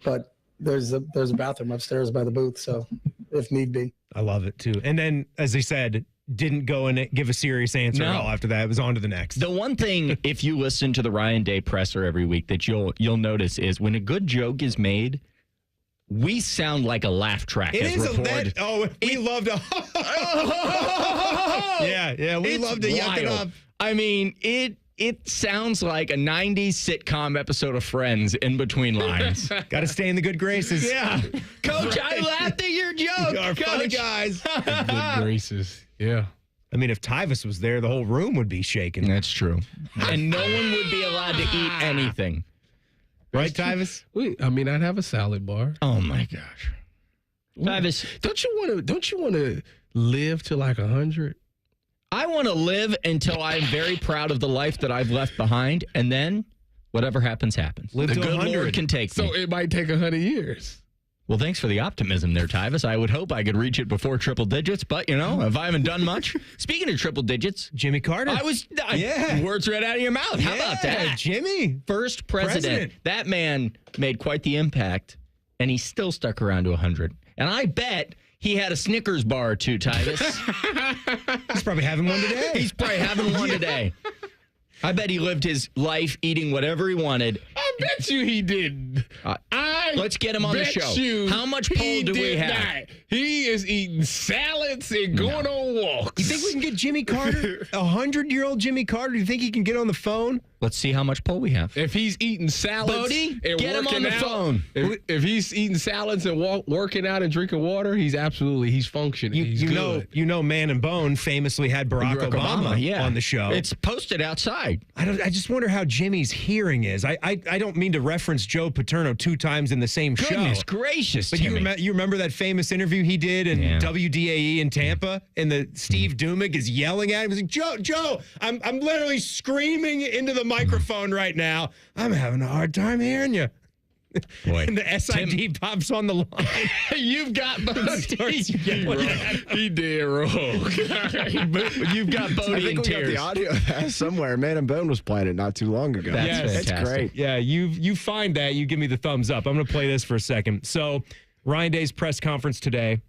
But there's a bathroom upstairs by the booth, so if need be. I love it, too. And then, as he said, didn't go and give a serious answer at all after that. It was on to the next. The one thing, if you listen to the Ryan Day presser every week, that you'll notice is when a good joke is made, we sound like a laugh track. It as is reported. we love to. We love to yuck it up. I mean, it sounds like a 90s sitcom episode of Friends in between lines. Got to stay in the good graces. Yeah. Coach, I laughed at your joke. You are funny guys. Good graces. Yeah. I mean, if Tyvis was there, the whole room would be shaking. That's true. And no one would be allowed to eat anything. Right, Tyvis? I'd have a salad bar. Oh, my gosh. Tyvis. Don't you want to live to like 100? I want to live until I'm very proud of the life that I've left behind, and then whatever happens, happens. Live the to good 100. Lord can take me. So it might take 100 years. Well, thanks for the optimism there, Tyvis. I would hope I could reach it before triple digits, but, if I haven't done much. Speaking of triple digits. Jimmy Carter. Words right out of your mouth. How about that? Jimmy. First president. That man made quite the impact, and he still stuck around to 100. And I bet he had a Snickers bar or two, Tyvis. He's probably having one today. He's probably having one today. I bet he lived his life eating whatever he wanted. I bet you he didn't. Let's get him on the show. How much poll do we have? Not. He is eating salads and going on walks. You think we can get Jimmy Carter, 100-year-old Jimmy Carter? Do you think he can get on the phone? Let's see how much poll we have. If he's eating salads Bodie, and get him on the out, phone. If he's eating salads and working out and drinking water, he's functioning. He's good. Man and Bone famously had Barack Obama on the show. It's posted outside. I just wonder how Jimmy's hearing is. I don't mean to reference Joe Paterno 2 times in the same show. Goodness gracious, but Timmy. you remember that famous interview he did in WDAE in Tampa, and Steve Dumick is yelling at him. He's like, Joe, I'm literally screaming into the microphone right now. I'm having a hard time hearing you. Boy. And the SID pops on the line. You've got Bodie. He did wrong. You've got Bodie I think in we tears. got the audio of that somewhere. Man and Bone was playing it not too long ago. That's fantastic. It's great. Yeah, you find that. You give me the thumbs up. I'm going to play this for a second. So, Ryan Day's press conference today.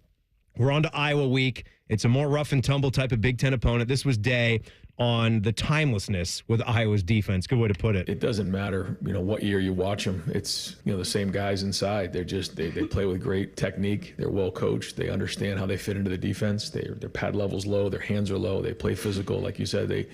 We're on to Iowa week. It's a more rough and tumble type of Big Ten opponent. This was Day on the timelessness with Iowa's defense. Good way to put it. It doesn't matter, what year you watch them. It's, the same guys inside. They're just, they play with great technique. They're well coached. They understand how they fit into the defense. Their pad level's low. Their hands are low. They play physical. Like you said, they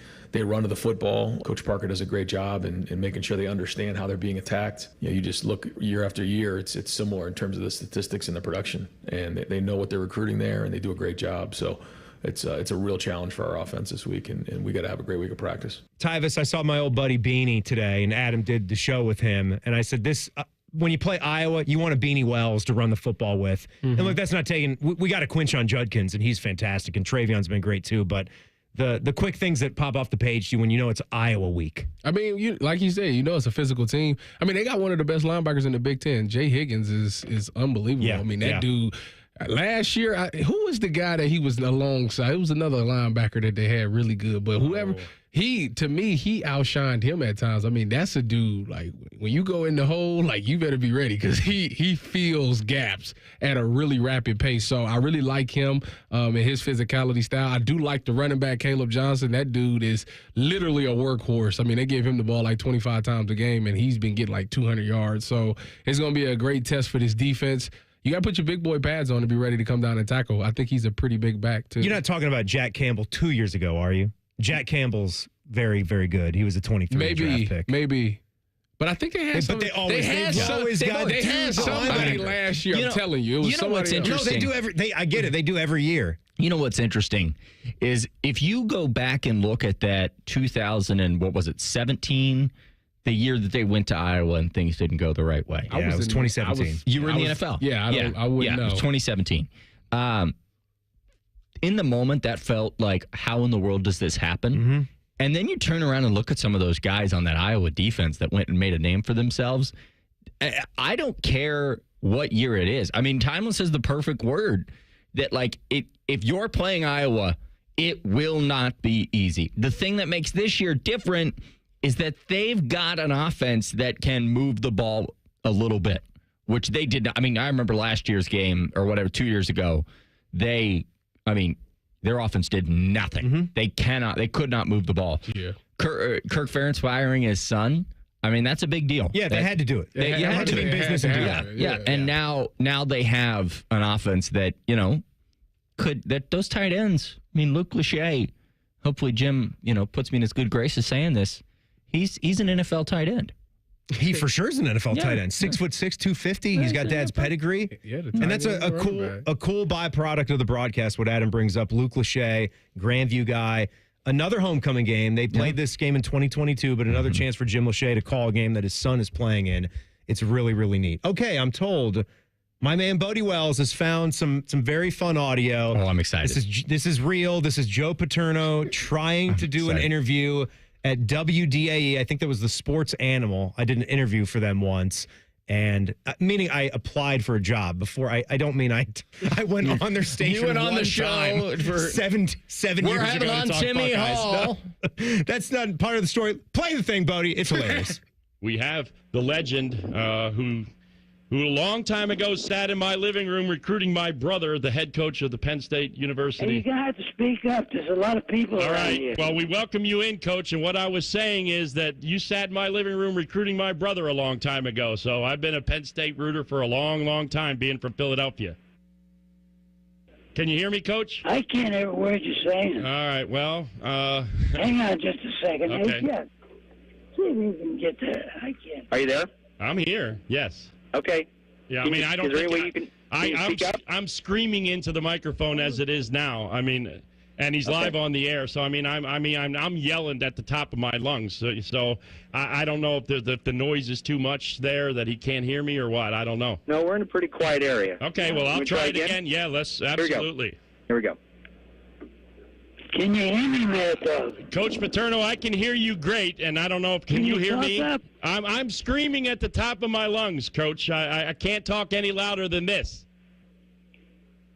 run to the football. Coach Parker does a great job in making sure they understand how they're being attacked. You just look year after year, it's similar in terms of the statistics and the production. And they know what they're recruiting there, and they do a great job. So it's a real challenge for our offense this week, and we got to have a great week of practice. Tyvis, I saw my old buddy Beanie today, and Adam did the show with him, and I said, this when you play Iowa, you want a Beanie Wells to run the football with. And look, that's not taking – we got to quench on Judkins, and he's fantastic, and Travion's been great too, but the quick things that pop off the page to you when you know it's Iowa week. I mean, like you said, it's a physical team. I mean, they got one of the best linebackers in the Big Ten. Jay Higgins is unbelievable. Yeah, I mean, that dude – last year, who was the guy that he was alongside? It was another linebacker that they had really good. But whoever, he outshined him at times. I mean, that's a dude, like, when you go in the hole, like, you better be ready because he fills gaps at a really rapid pace. So I really like him and his physicality style. I do like the running back, Caleb Johnson. That dude is literally a workhorse. I mean, they gave him the ball like 25 times a game, and he's been getting like 200 yards. So it's going to be a great test for this defense. You got to put your big boy pads on to be ready to come down and tackle. I think he's a pretty big back, too. You're not talking about Jack Campbell 2 years ago, are you? Jack Campbell's very, very good. He was a 23 draft pick. Maybe. But I think they had somebody last year. I'm telling you. It was what's interesting? No, they do I get it. They do every year. You know what's interesting is if you go back and look at that 2017, the year that they went to Iowa and things didn't go the right way. Yeah, it was 2017. You were in the NFL. Yeah, I wouldn't know. It was 2017. In the moment, that felt like, how in the world does this happen? And then you turn around and look at some of those guys on that Iowa defense that went and made a name for themselves. I don't care what year it is. I mean, timeless is the perfect word. That, like, if you're playing Iowa, it will not be easy. The thing that makes this year different is that they've got an offense that can move the ball a little bit, which they did not. I mean, I remember last year's game or whatever, 2 years ago, their offense did nothing. They could not move the ball. Yeah. Kirk Ferentz firing his son, I mean, that's a big deal. Yeah, they had to do it. They had to be business and do that. Yeah. And now they have an offense that, those tight ends. I mean, Luke Lachey, hopefully Jim, puts me in his good graces saying this. He's an NFL tight end. He for sure is an NFL tight end. 6'6", 250. He's got dad's pedigree. And that's a cool byproduct of the broadcast, what Adam brings up. Luke Lachey, Grandview guy. Another homecoming game. They played this game in 2022, but another chance for Jim Lachey to call a game that his son is playing in. It's really, really neat. Okay, I'm told my man Bodie Wells has found some very fun audio. Oh, I'm excited. This is real. This is Joe Paterno trying to do an interview at WDAE. I think that was the Sports Animal. I did an interview for them once. And meaning I applied for a job before. I don't mean I went on their station. You went on one the show time for 7 years ago. We're having on Timmy Hall. No, that's not part of the story. Play the thing, Bodie. It's hilarious. We have the legend who a long time ago sat in my living room recruiting my brother, the head coach of the Penn State University. Hey, you're going to have to speak up. There's a lot of people around here. Well, we welcome you in, Coach. And what I was saying is that you sat in my living room recruiting my brother a long time ago. So I've been a Penn State rooter for a long, long time, being from Philadelphia. Can you hear me, Coach? I can't hear a word you're saying. All right, well. Hang on just a second. Okay. Hey, Jeff, see if you can get there. I can't. Are you there? I'm here, yes. Okay. Yeah, I mean, I don't Is there think any way you can speak up? I'm screaming into the microphone as it is now. I mean, and he's live on the air, so I'm yelling at the top of my lungs. So I don't know if the noise is too much there that he can't hear me or what. I don't know. No, we're in a pretty quiet area. Okay, well, I'll try it again. Yeah, let's absolutely. Here we go. Can you hear me, Matt? Coach Paterno, I can hear you great, and I don't know if can you hear me? Up? I'm screaming at the top of my lungs, Coach. I can't talk any louder than this.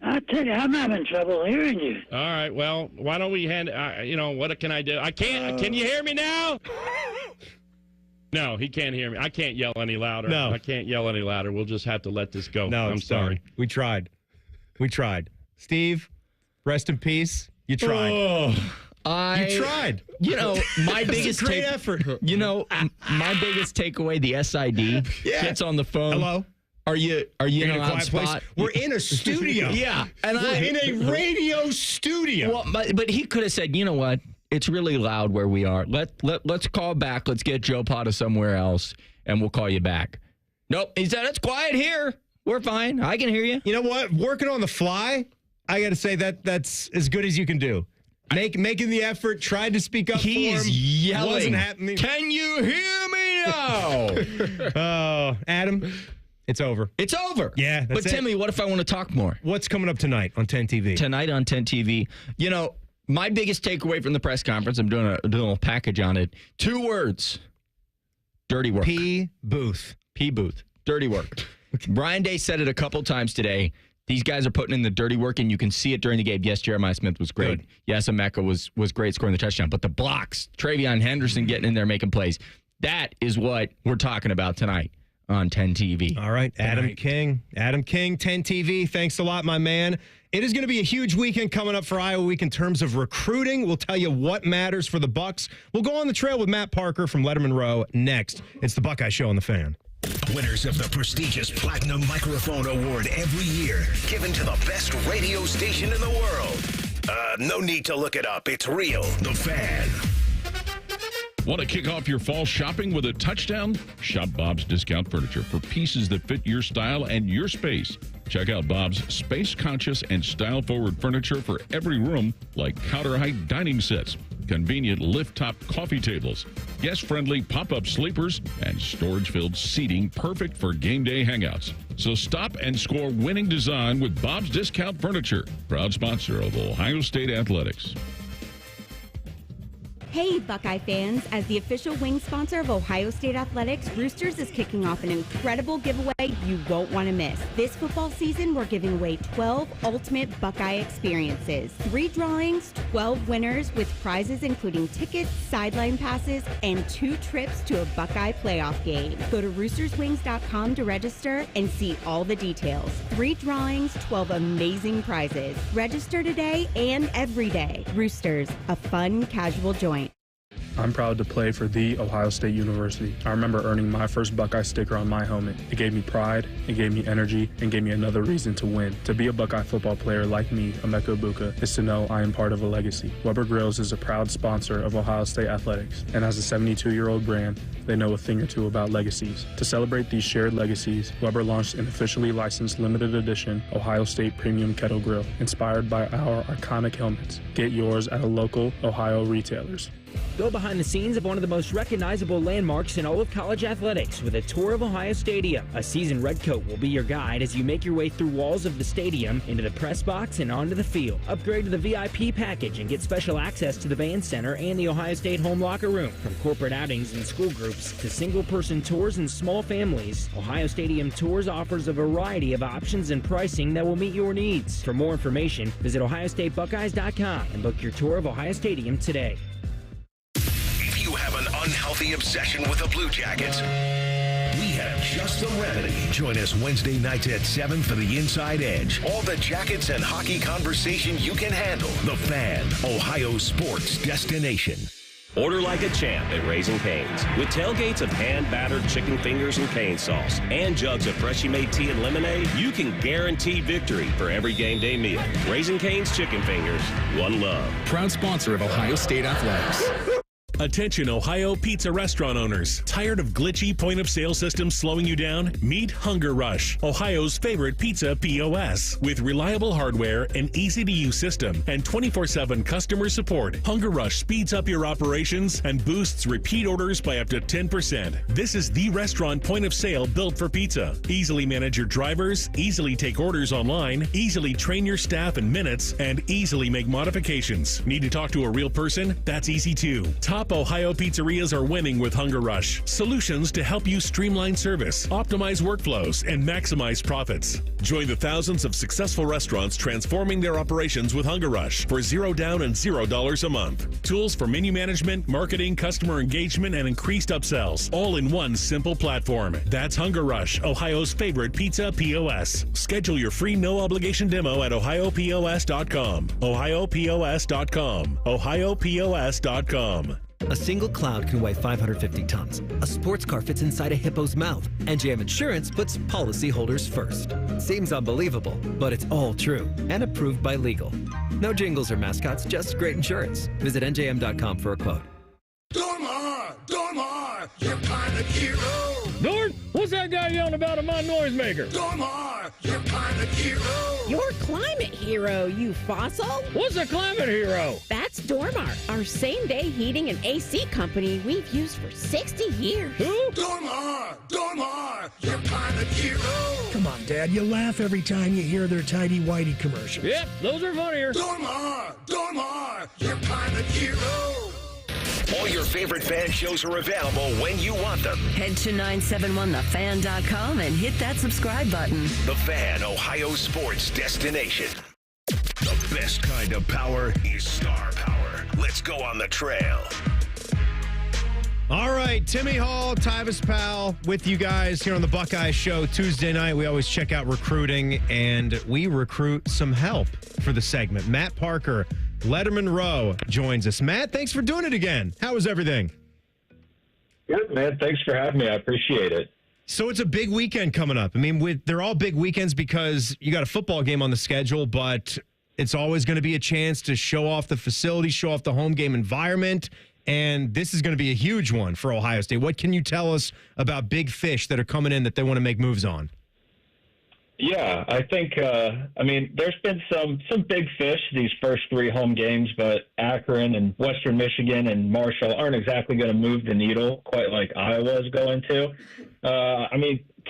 I tell you, I'm having trouble hearing you. All right, well, why don't we what can I do? I can't. Can you hear me now? No, he can't hear me. I can't yell any louder. No. I can't yell any louder. We'll just have to let this go. No, I'm sorry. We tried. Steve, rest in peace. You tried. You tried. You know, my biggest great effort. You know, my biggest takeaway, the SID gets on the phone. Hello? Are you in a quiet spot? place? We're in a studio. Yeah. And we're in a radio studio. Well, but he could have said, you know what? It's really loud where we are. Let's call back. Let's get Joe Potta somewhere else, and we'll call you back. Nope. He said, it's quiet here. We're fine. I can hear you. You know what? Working on the fly, I got to say that's as good as you can do. Making the effort, tried to speak up for him. He's yelling. Wasn't happening. Can you hear me now? Oh, Adam, it's over. It's over. Yeah, that's But Timmy, what if I want to talk more? What's coming up tonight on 10 TV? Tonight on 10 TV, you know, my biggest takeaway from the press conference, I'm doing a little package on it. 2 words. Dirty work. P. Booth. Dirty work. Brian Day said it a couple times today. These guys are putting in the dirty work, and you can see it during the game. Yes, Jeremiah Smith was great. Good. Yes, Emeka was great scoring the touchdown. But the blocks, Travion Henderson getting in there making plays, that is what we're talking about tonight on 10 TV. All right, Adam King, 10 TV. Thanks a lot, my man. It is going to be a huge weekend coming up for Iowa Week in terms of recruiting. We'll tell you what matters for the Bucks. We'll go on the trail with Matt Parker from Lettermen Row next. It's the Buckeye Show on the Fan. Winners of the prestigious Platinum Microphone Award every year, given to the best radio station in the world. No need to look it up. It's real. The Fan. Want to kick off your fall shopping with a touchdown? Shop Bob's Discount Furniture for pieces that fit your style and your space. Check out Bob's space-conscious and style-forward furniture for every room, like counter-height dining sets, convenient lift-top coffee tables, guest-friendly pop-up sleepers, and storage-filled seating perfect for game day hangouts. So stop and score winning design with Bob's Discount Furniture, proud sponsor of Ohio State Athletics. Hey, Buckeye fans. As the official wing sponsor of Ohio State Athletics, Roosters is kicking off an incredible giveaway you won't want to miss. This football season, we're giving away 12 ultimate Buckeye experiences. 3 drawings, 12 winners with prizes including tickets, sideline passes, and 2 trips to a Buckeye playoff game. Go to roosterswings.com to register and see all the details. 3 drawings, 12 amazing prizes. Register today and every day. Roosters, a fun, casual joint. I'm proud to play for The Ohio State University. I remember earning my first Buckeye sticker on my helmet. It gave me pride, it gave me energy, and gave me another reason to win. To be a Buckeye football player like me, Emeka Egbuka, is to know I am part of a legacy. Weber Grills is a proud sponsor of Ohio State Athletics, and as a 72-year-old brand, they know a thing or two about legacies. To celebrate these shared legacies, Weber launched an officially licensed limited edition Ohio State Premium Kettle Grill, inspired by our iconic helmets. Get yours at a local Ohio retailers. Go behind the scenes of one of the most recognizable landmarks in all of college athletics with a tour of Ohio Stadium. A seasoned redcoat will be your guide as you make your way through walls of the stadium, into the press box, and onto the field. Upgrade to the VIP package and get special access to the band center and the Ohio State home locker room. From corporate outings and school groups to single-person tours and small families, Ohio Stadium Tours offers a variety of options and pricing that will meet your needs. For more information, visit OhioStateBuckeyes.com and book your tour of Ohio Stadium today. If you have an unhealthy obsession with the Blue Jackets, we have just the remedy. Join us Wednesday nights at 7 for the Inside Edge. All the Jackets and hockey conversation you can handle. The Fan, Ohio sports destination. Order like a champ at Raising Cane's. With tailgates of hand-battered chicken fingers and cane sauce and jugs of freshly made tea and lemonade, you can guarantee victory for every game day meal. Raising Cane's Chicken Fingers, one love. Proud sponsor of Ohio State Athletics. Attention Ohio pizza restaurant owners. Tired of glitchy point-of-sale systems slowing you down? Meet Hunger Rush, Ohio's favorite pizza POS. With reliable hardware, an easy-to-use system, and 24/7 customer support, Hunger Rush speeds up your operations and boosts repeat orders by up to 10%. This is the restaurant point-of-sale built for pizza. Easily manage your drivers, easily take orders online, easily train your staff in minutes, and easily make modifications. Need to talk to a real person? That's easy too. Top Ohio pizzerias are winning with Hunger Rush. Solutions to help you streamline service, optimize workflows, and maximize profits. Join the thousands of successful restaurants transforming their operations with Hunger Rush for $0 down and $0 a month. Tools for menu management, marketing, customer engagement, and increased upsells, all in one simple platform. That's Hunger Rush, Ohio's favorite pizza POS. Schedule your free no-obligation demo at ohiopos.com. ohiopos.com. ohiopos.com. A single cloud can weigh 550 tons. A sports car fits inside a hippo's mouth. NJM Insurance puts policyholders first. Seems unbelievable, but it's all true and approved by legal. No jingles or mascots, just great insurance. Visit njm.com for a quote. Dormar, your pilot hero. Gord, what's that guy yelling about in my noisemaker? Dormar, your pilot hero. Your climate hero, you fossil. What's a climate hero? That's Dormar, our same-day heating and AC company we've used for 60 years. Who? Dormar, your pilot hero. Come on, Dad, you laugh every time you hear their tidy-whitey commercials. Yep, those are funnier. Dormar, your pilot hero. All your favorite fan shows are available when you want them. Head to 971thefan.com and hit that subscribe button. The Fan, Ohio sports destination. The best kind of power is star power. Let's go on the trail. All right, Timmy Hall, Tyvis Powell with you guys here on the Buckeye Show. Tuesday night, we always check out recruiting, and we recruit some help for the segment. Matt Parker, Lettermen Row, joins us. Matt, thanks for doing it again. How was everything? Good, man. Thanks for having me. I appreciate it. So it's a big weekend coming up. I mean, they're all big weekends because you got a football game on the schedule, but it's always going to be a chance to show off the facility, show off the home game environment, and this is going to be a huge one for Ohio State. What can you tell us about big fish that are coming in that they want to make moves on? Yeah, I think, there's been some big fish these first three home games, but Akron and Western Michigan and Marshall aren't exactly going to move the needle quite like Iowa is going to.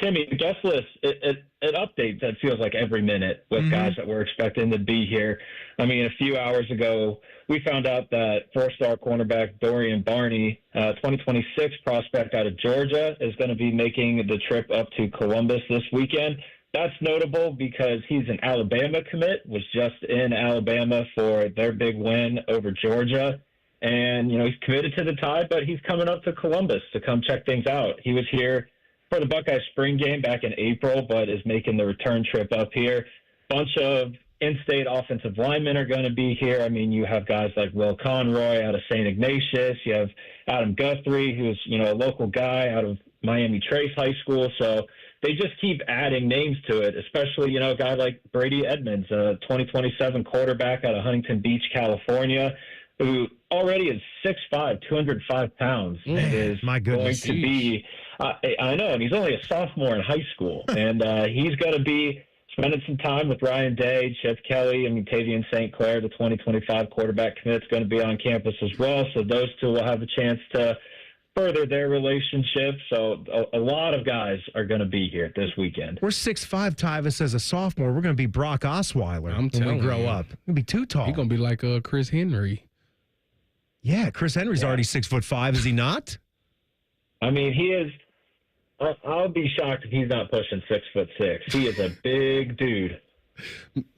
Timmy, the guest list, it updates, it feels like every minute with guys that we're expecting to be here. I mean, a few hours ago, we found out that four-star cornerback Dorian Barney, 2026 prospect out of Georgia, is going to be making the trip up to Columbus this weekend. That's notable because he's an Alabama commit, was just in Alabama for their big win over Georgia. And, he's committed to the Tide, but he's coming up to Columbus to come check things out. He was here for the Buckeye spring game back in April, but is making the return trip up here. Bunch of in-state offensive linemen are going to be here. I mean, you have guys like Will Conroy out of St. Ignatius. You have Adam Guthrie, who's, a local guy out of Miami Trace High School. So they just keep adding names to it, especially, a guy like Brady Edmonds, a 2027 quarterback out of Huntington Beach, California, who already is 6'5", 205 pounds, and is going to be, I know, and he's only a sophomore in high school, and he's going to be spending some time with Ryan Day, Chip Kelly, and Tavian St. Clair, the 2025 quarterback commit, is going to be on campus as well. So those two will have a chance to further their relationship. So a lot of guys are going to be here this weekend. We're 6'5", Tyvis, as a sophomore. We're going to be Brock Osweiler when we grow up. We're going to be too tall. He's going to be like Chris Henry. Yeah, Chris Henry's already 6'5", is he not? I mean, he is. I'll be shocked if he's not pushing 6'6". He is a big dude.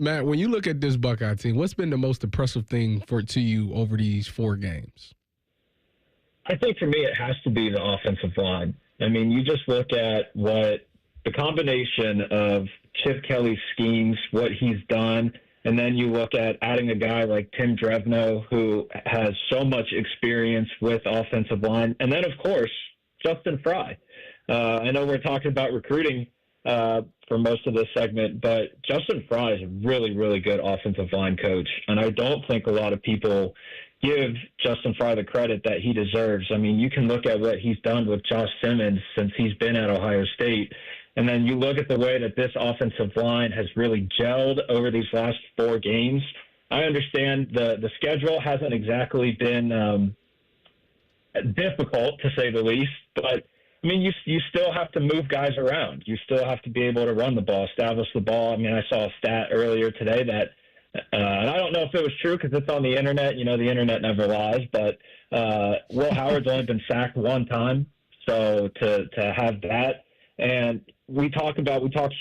Matt, when you look at this Buckeye team, what's been the most impressive thing to you over these 4 games? I think for me, it has to be the offensive line. I mean, you just look at what the combination of Chip Kelly's schemes, what he's done, and then you look at adding a guy like Tim Drevno, who has so much experience with offensive line. And then, of course, Justin Fry. I know we're talking about recruiting for most of this segment, but Justin Fry is a really, really good offensive line coach. And I don't think a lot of people give Justin Fry the credit that he deserves. I mean, you can look at what he's done with Josh Simmons since he's been at Ohio State. And then you look at the way that this offensive line has really gelled over these last 4 games. I understand the schedule hasn't exactly been difficult, to say the least, but I mean, you still have to move guys around. You still have to be able to run the ball, establish the ball. I mean, I saw a stat earlier today that, and I don't know if it was true because it's on the internet. You know, the internet never lies. But Will Howard's only been sacked 1 time. So to have that, and we talk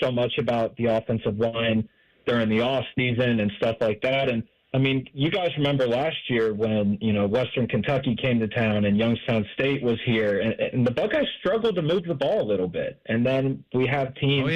so much about the offensive line during the off season and stuff like that. And I mean, you guys remember last year when, Western Kentucky came to town and Youngstown State was here, and the Buckeyes struggled to move the ball a little bit. And then we have teams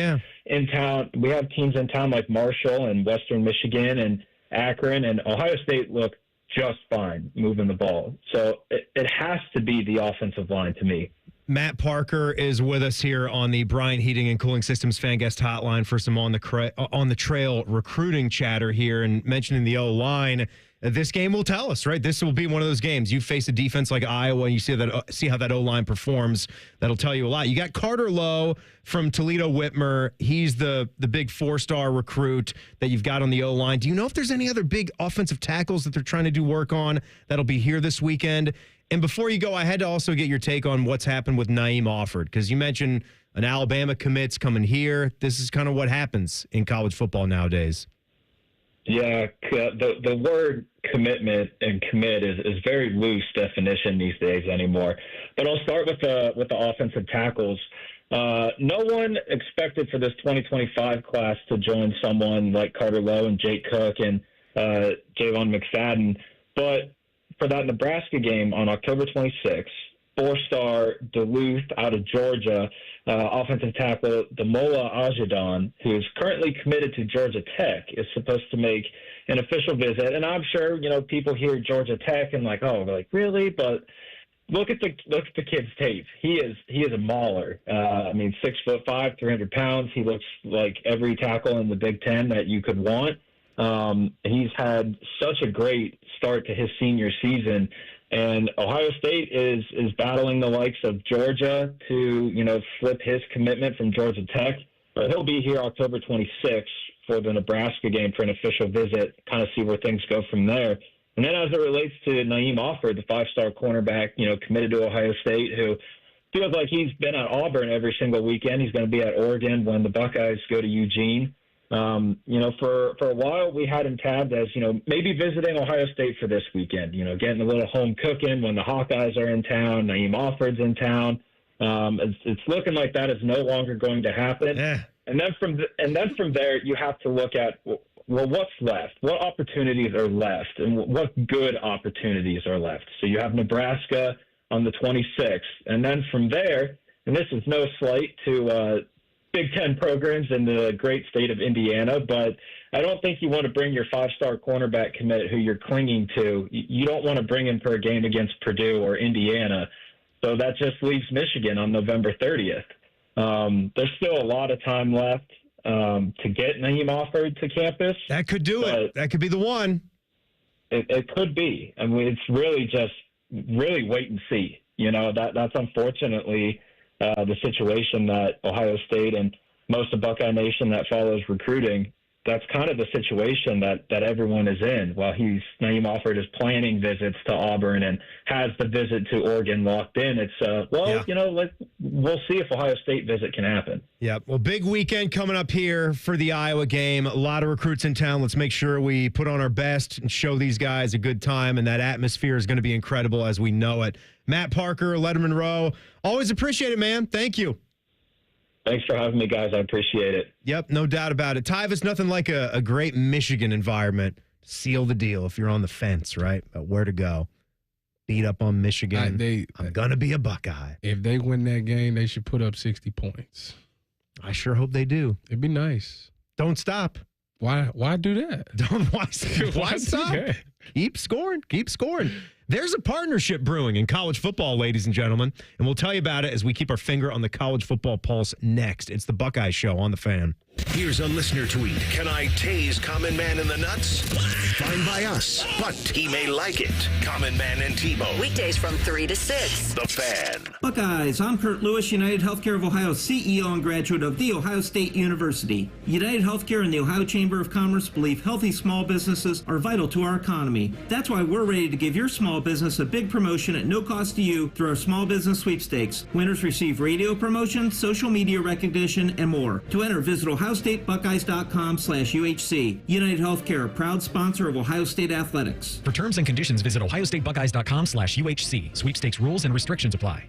in town. We have teams in town like Marshall and Western Michigan and Akron, and Ohio State look just fine moving the ball. So it has to be the offensive line to me. Matt Parker is with us here on the Bryant Heating and Cooling Systems Fan Guest Hotline for some on the trail recruiting chatter here, and mentioning the O-line. This game will tell us, right? This will be one of those games. You face a defense like Iowa, and you see how that O-line performs. That'll tell you a lot. You got Carter Lowe from Toledo Whitmer. He's the big 4-star recruit that you've got on the O-line. Do you know if there's any other big offensive tackles that they're trying to do work on that'll be here this weekend? And before you go, I had to also get your take on what's happened with Naeem Offord, because you mentioned an Alabama commit's coming here. This is kind of what happens in college football nowadays. Yeah, the word commitment and commit is very loose definition these days anymore. But I'll start with the offensive tackles. No one expected for this 2025 class to join someone like Carter Lowe and Jake Cook and Jalen McFadden, but for that Nebraska game on October 26th, 4-star Duluth out of Georgia, offensive tackle Damola Ajadon, who's currently committed to Georgia Tech, is supposed to make an official visit. And I'm sure, people hear Georgia Tech and really? But look at the kid's tape. He is a mauler. 6'5", 300 pounds. He looks like every tackle in the Big Ten that you could want. He's had such a great start to his senior season, and Ohio State is battling the likes of Georgia to, flip his commitment from Georgia Tech. But he'll be here October 26th for the Nebraska game for an official visit, kind of see where things go from there. And then as it relates to Naeem Offord, the 5-star cornerback, committed to Ohio State, who feels like he's been at Auburn every single weekend. He's going to be at Oregon when the Buckeyes go to Eugene. For a while we had him tabbed as, maybe visiting Ohio State for this weekend, getting a little home cooking when the Hawkeyes are in town, Naeem Offord's in town. It's looking like that is no longer going to happen. Yeah. And then from there, you have to look at, well, what's left? What opportunities are left? And what good opportunities are left? So you have Nebraska on the 26th. And then from there, and this is no slight to Big Ten programs in the great state of Indiana, but I don't think you want to bring your 5-star cornerback commit who you're clinging to. You don't want to bring him for a game against Purdue or Indiana. So that just leaves Michigan on November 30th. There's still a lot of time left to get Naeem Offord to campus. That could do it. That could be the one. It could be. I mean, it's really just wait and see. That's unfortunately the situation that Ohio State and most of Buckeye Nation that follows recruiting, that's kind of the situation that everyone is in. While Naeem offered his planning visits to Auburn and has the visit to Oregon locked in, it's, we'll see if Ohio State visit can happen. Yeah, well, big weekend coming up here for the Iowa game. A lot of recruits in town. Let's make sure we put on our best and show these guys a good time, and that atmosphere is going to be incredible as we know it. Matt Parker, Lettermen Row, always appreciate it, man. Thank you. Thanks for having me, guys. I appreciate it. Yep, no doubt about it. Tyvis, nothing like a great Michigan environment. Seal the deal if you're on the fence, right? About where to go. Beat up on Michigan. I'm going to be a Buckeye. If they win that game, they should put up 60 points. I sure hope they do. It'd be nice. Don't stop. Why do that? Why stop? Keep scoring. There's a partnership brewing in college football, ladies and gentlemen, and we'll tell you about it as we keep our finger on the college football pulse next. It's the Buckeye Show on the Fan. Here's a listener tweet. Can I tase Common Man in the nuts? Fine by us, but he may like it. Common Man and Tebow. Weekdays from 3 to 6. The Fan. Buckeyes, I'm Kurt Lewis, United Healthcare of Ohio CEO and graduate of The Ohio State University. United Healthcare and the Ohio Chamber of Commerce believe healthy small businesses are vital to our economy. That's why we're ready to give your small business a big promotion at no cost to you through our small business sweepstakes. Winners receive radio promotion, social media recognition, and more. To enter, visit OhioStateBuckeyes.com/UHC. United Healthcare, proud sponsor of Ohio State Athletics. For terms and conditions, visit OhioStateBuckeyes.com/UHC. Sweepstakes rules and restrictions apply.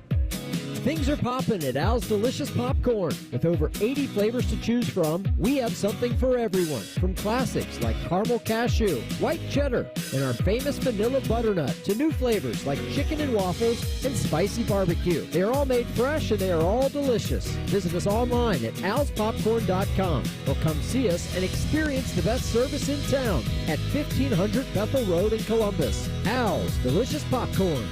Things are popping at Al's Delicious Popcorn. With over 80 flavors to choose from, we have something for everyone. From classics like caramel cashew, white cheddar, and our famous vanilla butternut, to new flavors like chicken and waffles and spicy barbecue. They are all made fresh and they are all delicious. Visit us online at alspopcorn.com or come see us and experience the best service in town at 1500 Bethel Road in Columbus. Al's Delicious Popcorn.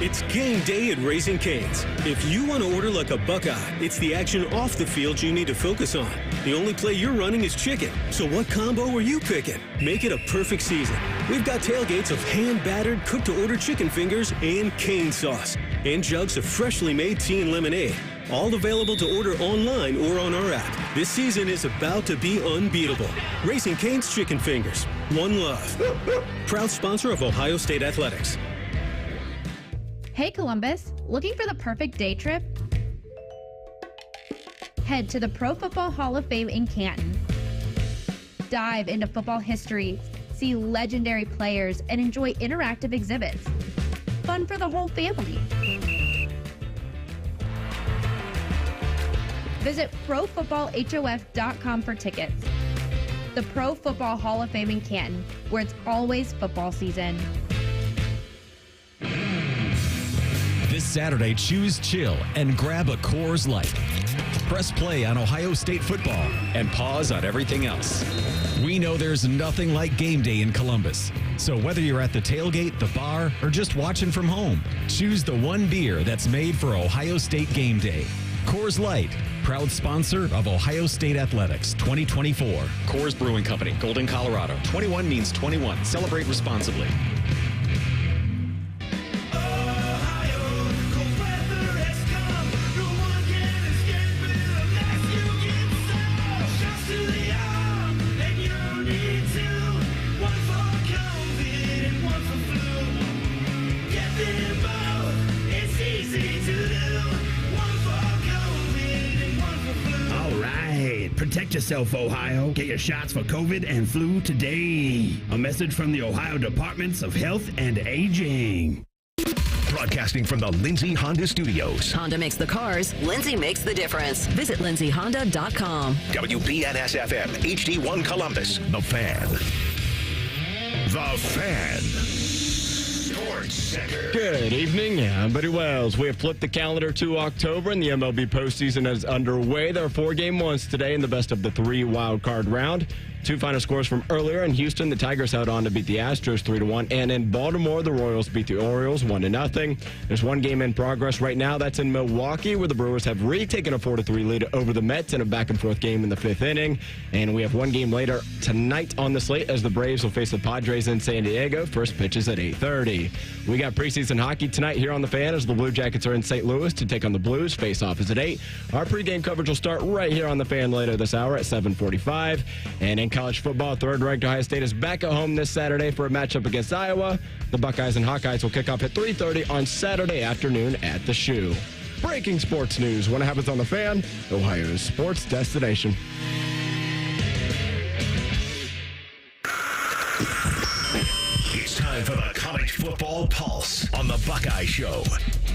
It's game day at Raising Cane's. If you want to order like a Buckeye, it's the action off the field you need to focus on. The only play you're running is chicken. So what combo are you picking? Make it a perfect season. We've got tailgates of hand-battered, cooked-to-order chicken fingers and cane sauce. And jugs of freshly made tea and lemonade. All available to order online or on our app. This season is about to be unbeatable. Raising Cane's Chicken Fingers. One love. Proud sponsor of Ohio State Athletics. Hey Columbus, looking for the perfect day trip? Head to the Pro Football Hall of Fame in Canton. Dive into football history, see legendary players, and enjoy interactive exhibits. Fun for the whole family. Visit ProFootballHOF.com for tickets. The Pro Football Hall of Fame in Canton, where it's always football season. This Saturday, choose chill and grab a Coors Light. Press play on Ohio State football and pause on everything else. We know there's nothing like game day in Columbus. So whether you're at the tailgate, the bar, or just watching from home, choose the one beer that's made for Ohio State game day. Coors Light, proud sponsor of Ohio State Athletics 2024. Coors Brewing Company, Golden, Colorado. 21 means 21. Celebrate responsibly. Protect yourself, Ohio. Get your shots for COVID and flu today. A message from the Ohio Departments of Health and Aging. Broadcasting from the Lindsay Honda Studios. Honda makes the cars. Lindsay makes the difference. Visit lindsayhonda.com. WBNS-FM, HD1 Columbus. The Fan. The Fan. Sports Center. Good evening. I'm Buddy Wells. We have flipped the calendar to October, and the MLB postseason is underway. There are 4 game ones today in the best of the 3 wild card round. Two final scores from earlier. In Houston, the Tigers held on to beat the Astros 3-1. And in Baltimore, the Royals beat the Orioles 1-0. There's one game in progress right now. That's in Milwaukee, where the Brewers have retaken a 4-3 lead over the Mets in a back-and-forth game in the 5th inning. And we have one game later tonight on the slate as the Braves will face the Padres in San Diego. First pitch is at 8:30. We got preseason hockey tonight here on The Fan as the Blue Jackets are in St. Louis to take on the Blues. Face-off is at 8. Our pregame coverage will start right here on The Fan later this hour at 7:45. And in college football, third-ranked Ohio State is back at home this Saturday for a matchup against Iowa. The Buckeyes and Hawkeyes will kick off at 3:30 on Saturday afternoon at the Shoe. Breaking sports news when it happens on The Fan, Ohio's sports destination. It's time for the College Football Pulse on the Buckeye Show.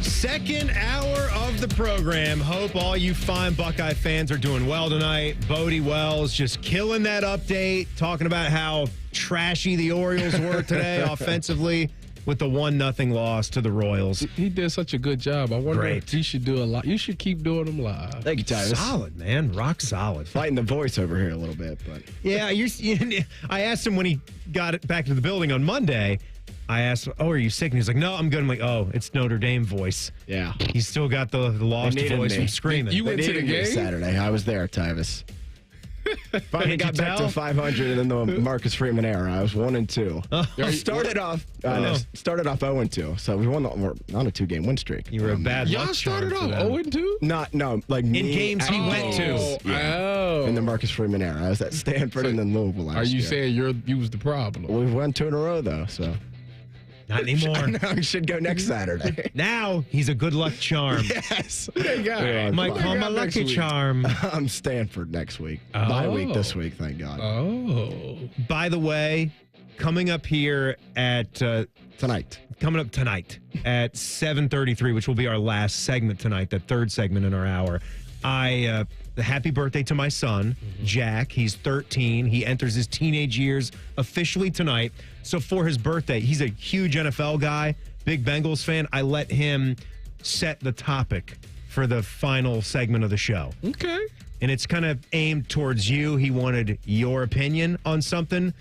Second hour of the program. Hope all you fine Buckeye fans are doing well tonight. Bodie Wells just killing that update, talking about how trashy the Orioles were today offensively with the 1-0 loss to the Royals. He did such a good job. I wonder if he should do a lot. You should keep doing them live. Thank you, Tyvis. Solid, man. Rock solid. Fighting the voice over here a little bit, but yeah. I asked him when he got it back to the building on Monday. I asked, are you sick? And he's like, no, I'm good. I'm like, it's Notre Dame voice. Yeah. He's still got the lost voice from screaming. You went to the game? Saturday. I was there, Tyvis. Finally got back to 500 in the Marcus Freeman era. I was 1-2. Started off 0-2. So we won on a 2-game win streak. You were a bad luck. Y'all started off 0-2? Like in games he went to. Yeah. In the Marcus Freeman era. I was at Stanford and then Louisville last year. Are you saying you was the problem? We've won 2 in a row though, so. Not anymore. No, he should go next Saturday. Now he's a good luck charm. Yes. Might call my lucky charm. I'm Stanford next week. Bye week this week, thank God. Oh. By the way, coming up here at tonight at 7:33, which will be our last segment tonight, that third segment in our hour. Happy birthday to my son, Jack. He's 13. He enters his teenage years officially tonight. So for his birthday, he's a huge NFL guy, big Bengals fan. I let him set the topic for the final segment of the show. Okay. And it's kind of aimed towards you. He wanted your opinion on something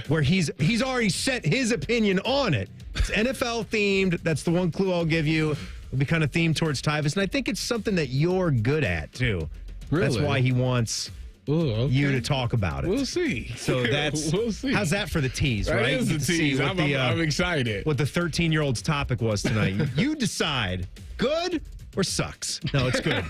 where he's already set his opinion on it. It's NFL themed. That's the one clue I'll give you. It'll be kind of themed towards Tyvis. And I think it's something that you're good at, too. Really? That's why he wants you to talk about it. We'll see. So we'll see. How's that for the tease, that right? That is the tease. I'm excited. What the 13-year-old's topic was tonight. You decide. Good or sucks? No, it's good.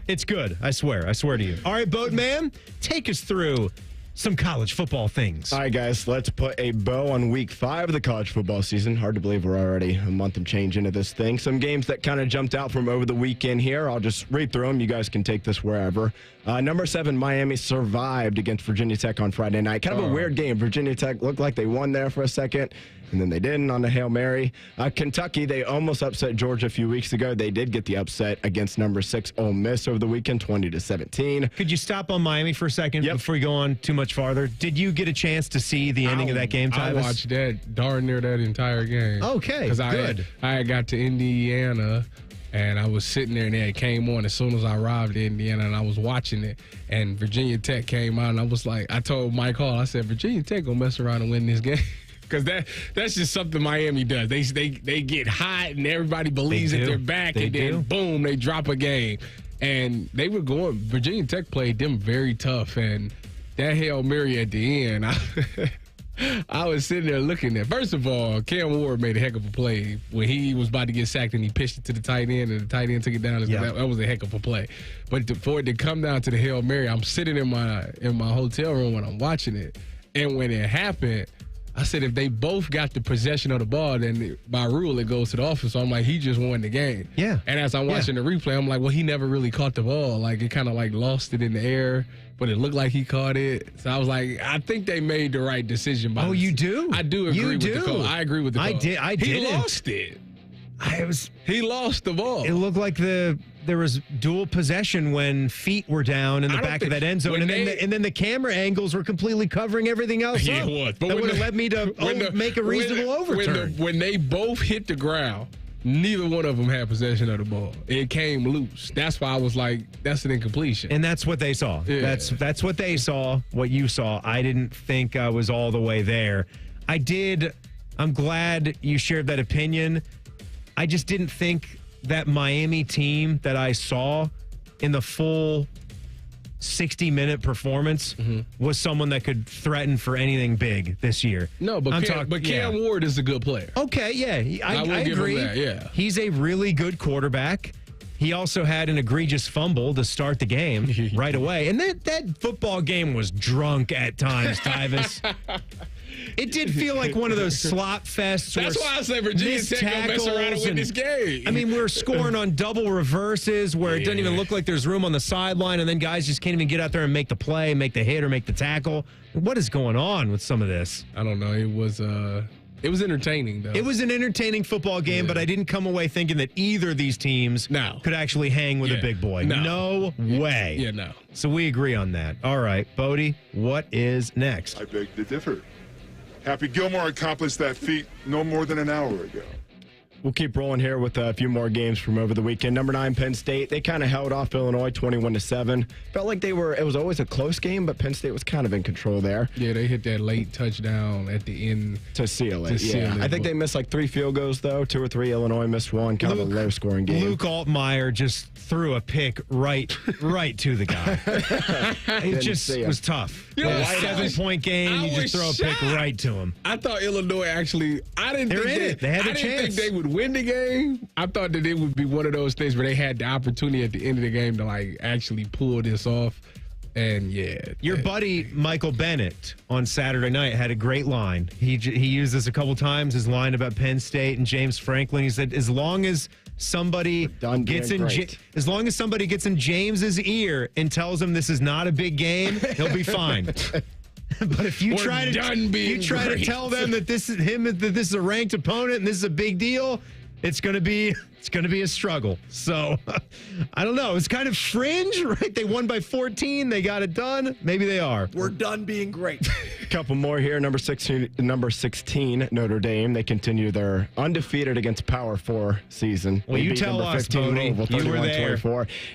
It's good. I swear to you. All right, Boatman, take us through some college football things. All right, guys, let's put a bow on week 5 of the college football season. Hard to believe we're already a month and change into this thing. Some games that kind of jumped out from over the weekend here. I'll just read through them. You guys can take this wherever. Number 7, Miami survived against Virginia Tech on Friday night. Kind of a weird game. Virginia Tech looked like they won there for a second, and then they didn't on the Hail Mary. Kentucky, they almost upset Georgia a few weeks ago. They did get the upset against number 6 Ole Miss over the weekend, 20-17. Could you stop on Miami for a second before we go on too much farther? Did you get a chance to see the ending of that game, Tyvis? I watched that darn near that entire game. Okay, good. I got to Indiana, and I was sitting there, and it came on as soon as I arrived in Indiana, and I was watching it, and Virginia Tech came out, and I was like, I told Mike Hall, I said, Virginia Tech gonna mess around and win this game. Because that's just something Miami does. They get hot, and everybody believes that they're back, and then boom, they drop a game. And they were going, Virginia Tech played them very tough, and that Hail Mary at the end, I was sitting there looking at. First of all, Cam Ward made a heck of a play when he was about to get sacked and he pitched it to the tight end and the tight end took it down. That was a heck of a play. But for it to come down to the Hail Mary, I'm sitting in my hotel room when I'm watching it, and when it happened, I said if they both got the possession of the ball, then by rule it goes to the offense. So I'm like, he just won the game. Yeah. And as I'm watching the replay, I'm like, well, he never really caught the ball. Like it kind of like lost it in the air, but it looked like he caught it. So I was like, I think they made the right decision. You do? I do agree with the call. I agree with the call. I did. He lost it. He lost the ball. It looked like there was dual possession when feet were down in the back of that end zone, and then the camera angles were completely covering everything else up. But that would have led me to make a reasonable overturn. When they both hit the ground, Neither one of them had possession of the ball. It came loose. That's why I was like, that's an incompletion. And that's what they saw. Yeah. That's what they saw, what you saw. I didn't think I was all the way there. I'm glad you shared that opinion. I just didn't think that Miami team that I saw in the full 60-minute performance was someone that could threaten for anything big this year. No, but Cam Ward is a good player. Okay, yeah. I give agree. him that, yeah. He's a really good quarterback. He also had an egregious fumble to start the game right away. And that football game was drunk at times, Tyvis. It did feel like one of those slop fests. That's why I say Virginia Tech don't mess around with this game. I mean, we're scoring on double reverses where it doesn't even look like there's room on the sideline, and then guys just can't even get out there and make the play, make the hit, or make the tackle. What is going on with some of this? I don't know. It was entertaining, though. It was an entertaining football game, but I didn't come away thinking that either of these teams could actually hang with a big boy. No way. Yeah, no. So we agree on that. All right, Bodie, what is next? I beg to differ. Happy Gilmore accomplished that feat no more than an hour ago. We'll keep rolling here with a few more games from over the weekend. Number 9, Penn State. They kind of held off Illinois 21-7. Felt like it was always a close game, but Penn State was kind of in control there. Yeah, they hit that late touchdown at the end. To seal it, I think they missed like 3 field goals, thoe. 2 or 3. Illinois missed 1. Kind of a low-scoring game. Luke Altmaier just threw a pick right to the guy. It just was tough. You know, a 7-point game, you just throw a pick right to him. I thought Illinois actually, I didn't think they would win the game. I thought that it would be one of those things where they had the opportunity at the end of the game to like actually pull this off. And your buddy Michael Bennett on Saturday night had a great line. He used this a couple times. His line about Penn State and James Franklin. He said, as long as somebody gets in James's ear and tells him this is not a big game, he'll be fine. But if you try to tell them that this is a ranked opponent and this is a big deal, it's going to be a struggle. So, I don't know. It's kind of fringe, right? They won by 14. They got it done. Maybe they are. We're done being great. A couple more here. Number 16, Notre Dame. They continue their undefeated against Power 4 season. Well, you tell us, Bodie. You were there.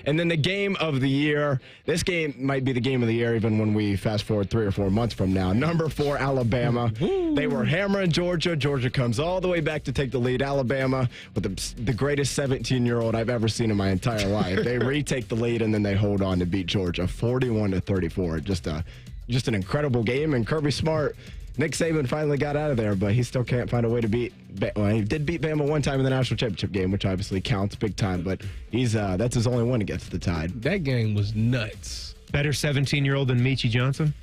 And then the game of the year. This game might be the game of the year even when we fast forward 3 or 4 months from now. Number 4, Alabama. They were hammering Georgia. Georgia comes all the way back to take the lead. Alabama with the greatest 17-year-old I've ever seen in my entire life. They retake the lead and then they hold on to beat Georgia 41-34. Just an incredible game. And Kirby Smart, Nick Saban finally got out of there, but he still can't find a way to beat. Well, he did beat Bama one time in the national championship game, which obviously counts big time. But that's his only one against the Tide. That game was nuts. Better 17-year-old than Michie Johnson?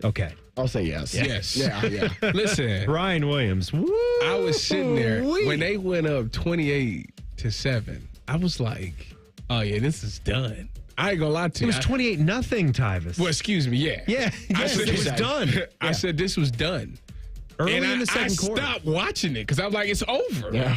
Okay. I'll say yes. Yes. Yeah. Listen. Ryan Williams. Woo! I was sitting there when they went up 28-7. I was like, oh, yeah, this is done. I ain't gonna lie to you. It was 28-0, Tyvis. Well, excuse me, yeah. Yeah, I said it was done. I said this was done. Early in the second quarter. I stopped watching it because I was like, it's over. Yeah.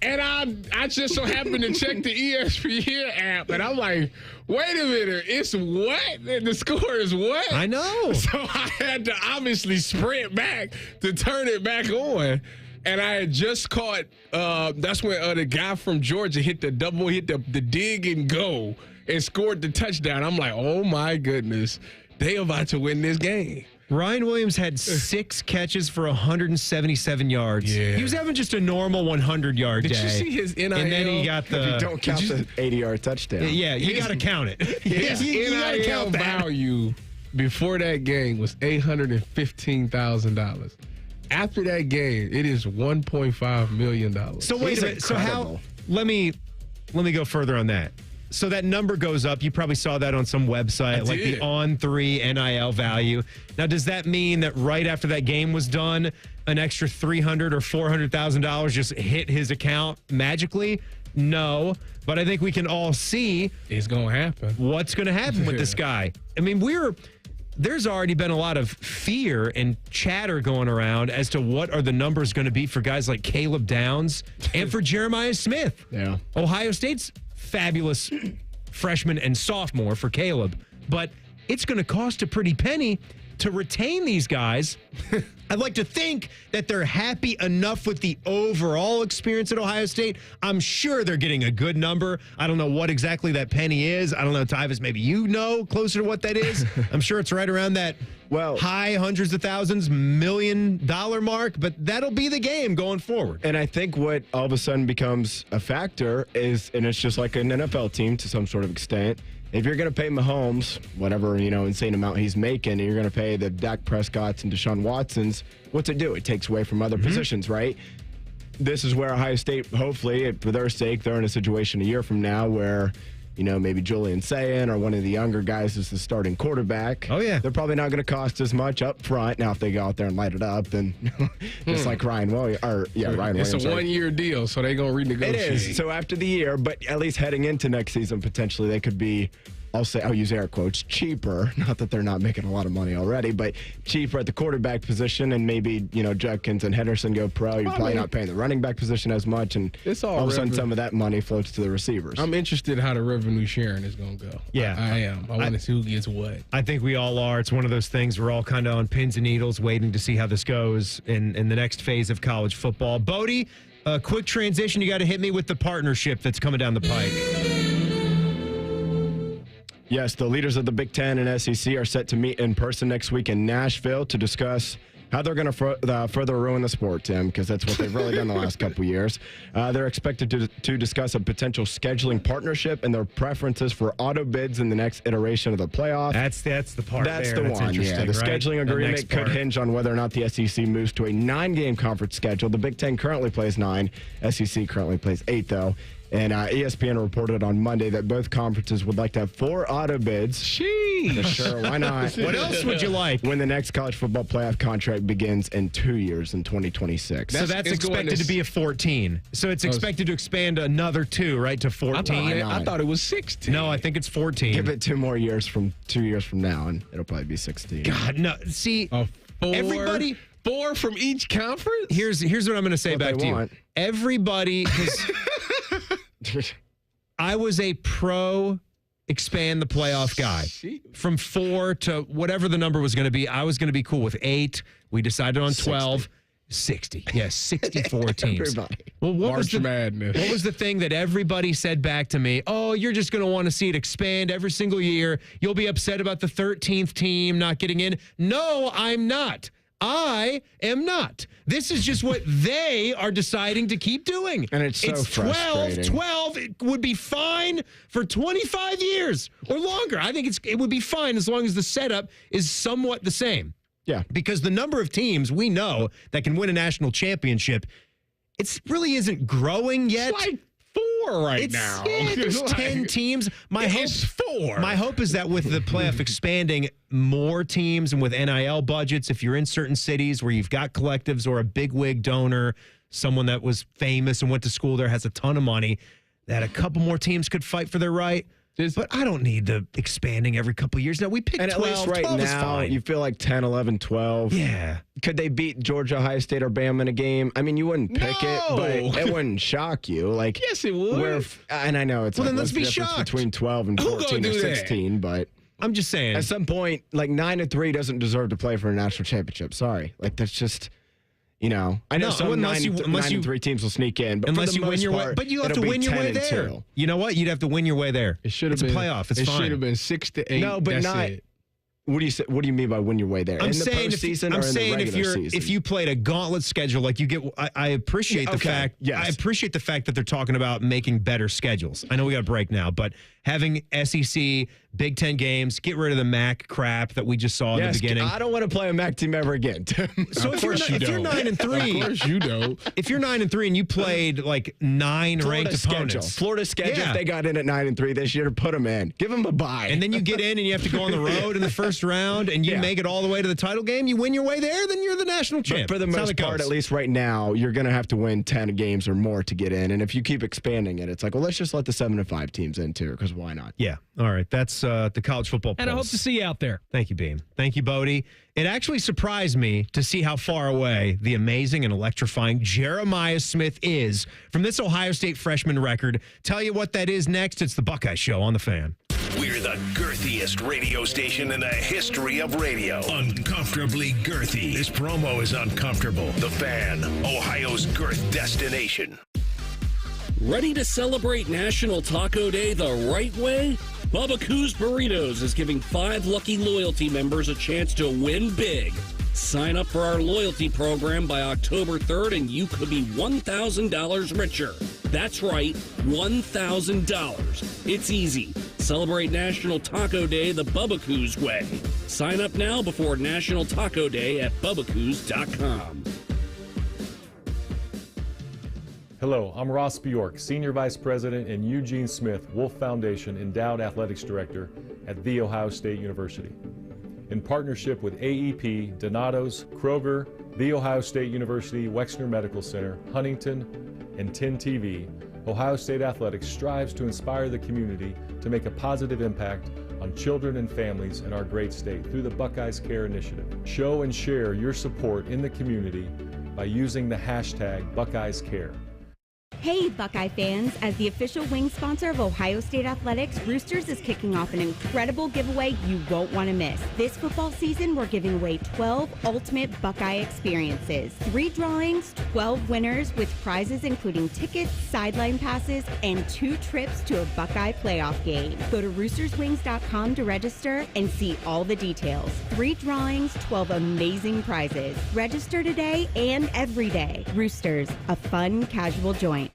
And I just so happened to check the ESPN app, and I'm like, wait a minute, it's what? The score is what? I know. So I had to obviously sprint back to turn it back on. And I had just caught, that's when the guy from Georgia hit the dig and go and scored the touchdown. I'm like, oh, my goodness, they about to win this game. Ryan Williams had 6 catches for 177 yards. Yeah. He was having just a normal 100-yard day. Did you see his NIL? And then he got the... If you don't count the 80-yard touchdown. Yeah, you got to count it. His NIL value before that game was $815,000. After that game, it is $1.5 million. So wait a minute. So how... Let me go further on that. So that number goes up. You probably saw that on some website, like the On3 NIL value. Now, does that mean that right after that game was done, an extra $300,000 or $400,000 just hit his account magically? No, but I think we can all see it's going to happen. What's going to happen with this guy? I mean, there's already been a lot of fear and chatter going around as to what are the numbers going to be for guys like Caleb Downs and for Jeremiah Smith. Yeah. Ohio State's fabulous freshman and sophomore for Caleb. But it's going to cost a pretty penny to retain these guys. I'd like to think that they're happy enough with the overall experience at Ohio State. I'm sure they're getting a good number. I don't know what exactly that penny is. I don't know, Tyvis, maybe you know closer to what that is. I'm sure it's right around that high hundreds of thousands, $1 million mark, but that'll be the game going forward. And I think what all of a sudden becomes a factor is, and it's just like an NFL team to some sort of extent, if you're going to pay Mahomes whatever, insane amount he's making, and you're going to pay the Dak Prescotts and Deshaun Watsons, what's it do? It takes away from other positions, right? This is where Ohio State, hopefully, for their sake, they're in a situation a year from now where, maybe Julian Sayin or one of the younger guys is the starting quarterback. Oh, yeah. They're probably not going to cost as much up front. Now, if they go out there and light it up, then just like Ryan Williams. It's a one-year deal, so they're going to renegotiate. It is. So after the year, but at least heading into next season, potentially they could be, I'll use air quotes, cheaper. Not that they're not making a lot of money already, but cheaper at the quarterback position, and maybe, Judkins and Henderson go pro. You're probably not paying the running back position as much, and it's all of a sudden some of that money floats to the receivers. I'm interested how the revenue sharing is going to go. Yeah. I am. I want to see who gets what. I think we all are. It's one of those things we're all kind of on pins and needles waiting to see how this goes in the next phase of college football. Bodie, a quick transition. You got to hit me with the partnership that's coming down the pike. Yes, the leaders of the Big Ten and SEC are set to meet in person next week in Nashville to discuss how they're going to further ruin the sport, Tim, because that's what they've really done the last couple of years. They're expected to discuss a potential scheduling partnership and their preferences for auto bids in the next iteration of the playoff. That's the part. That's there. the That's one. Yeah, the scheduling agreement could hinge on whether or not the SEC moves to a 9-game conference schedule. The Big Ten currently plays 9. SEC currently plays 8, though. And ESPN reported on Monday that both conferences would like to have 4 auto bids. Sheesh. Sure, why not? What else would you like? When the next college football playoff contract begins in 2 years in 2026. So that's expected to be a 14. So it's expected to expand another 2, right, to 14? I thought it was 16. No, I think it's 14. Give it 2 more years from 2 years from now, and it'll probably be 16. God, no. See, everybody... 4 from each conference? Here's what I'm going to say back to you. Everybody... I was a pro expand the playoff guy. From 4 to whatever the number was going to be. I was going to be cool with 8. We decided on 12. 60. Yes, 64 teams. Everybody. Well, what was Madness. What was the thing that everybody said back to me? Oh, you're just going to want to see it expand every single year. You'll be upset about the 13th team not getting in. No, I'm not. I am not. This is just what they are deciding to keep doing. And it's so frustrating. 12. It would be fine for 25 years or longer. I think it would be fine as long as the setup is somewhat the same. Yeah. Because the number of teams we know that can win a national championship, it really isn't growing yet. It's like 4 right now. Yeah, there's 10 teams. It's 4. My hope is that with the playoff expanding, more teams and with NIL budgets, if you're in certain cities where you've got collectives or a bigwig donor, someone that was famous and went to school there has a ton of money, that a couple more teams could fight for their right. But I don't need the expanding every couple of years. Now, we picked 12. And at least right 12 is now, fine. you feel like 10, 11, 12. Yeah. Could they beat Georgia, Ohio State, or Bama in a game? I mean, you wouldn't pick it, but it wouldn't shock you. Like, yes, it would. And I know it's then what's let's be the difference shocked. between 12 and 14 or 16, but I'm just saying. At some point, like 9-3 doesn't deserve to play for a national championship. Sorry. Like, that's just... I know some unless 9-3 teams will sneak in, but unless for the you win your way, but you have to win your way there. You know what? You'd have to win your way there. It should have been a playoff. It's fine. It should have been 6 to 8. No, but That's not. it. What do you mean by win your way there? I'm in saying the postseason or in the regular season? If you played a gauntlet schedule, like you get, I appreciate the fact. Yes. I appreciate the fact that they're talking about making better schedules. I know we got a break now, but having SEC, Big Ten games, get rid of the MAC crap that we just saw in the beginning. I don't want to play a MAC team ever again. So if you're 9-3, of course you don't. If you're 9-3 and you played like 9 ranked opponents, Florida's schedule, if they got in at 9-3 this year, put them in. Give them a bye. And then you get in and you have to go on the road in the first round and you make it all the way to the title game, you win your way there, then you're the national champ. But for the most part, at least right now, you're going to have to win 10 games or more to get in. And if you keep expanding it, it's like, well, let's just let the 7-5 teams in too, because why not? Yeah. All right. That's the college football And Pulse. I hope to see you out there. Thank you, Beam. Thank you, Bodie. It actually surprised me to see how far away the amazing and electrifying Jeremiah Smith is from this Ohio State freshman record. Tell you what that is next. It's the Buckeye Show on the Fan. We're the girthiest radio station in the history of radio. Uncomfortably girthy. This promo is uncomfortable. The Fan, Ohio's girth destination. Ready to celebrate National Taco Day the right way? Bubba Coos Burritos is giving 5 lucky loyalty members a chance to win big. Sign up for our loyalty program by October 3rd and you could be $1,000 richer. That's right, $1,000. It's easy. Celebrate National Taco Day the Bubba Coos way. Sign up now before National Taco Day at bubbacoos.com. Hello, I'm Ross Bjork, Senior Vice President and Eugene Smith Wolf Foundation Endowed Athletics Director at The Ohio State University. In partnership with AEP, Donato's, Kroger, The Ohio State University Wexner Medical Center, Huntington, and 10 TV, Ohio State Athletics strives to inspire the community to make a positive impact on children and families in our great state through the Buckeyes Care Initiative. Show and share your support in the community by using the hashtag BuckeyesCare. Hey, Buckeye fans! As the official wing sponsor of Ohio State Athletics, Roosters is kicking off an incredible giveaway you won't want to miss. This football season, we're giving away 12 ultimate Buckeye experiences. 3 drawings, 12 winners with prizes including tickets, sideline passes, and 2 trips to a Buckeye playoff game. Go to roosterswings.com to register and see all the details. 3 drawings, 12 amazing prizes. Register today and every day. Roosters, a fun, casual joint.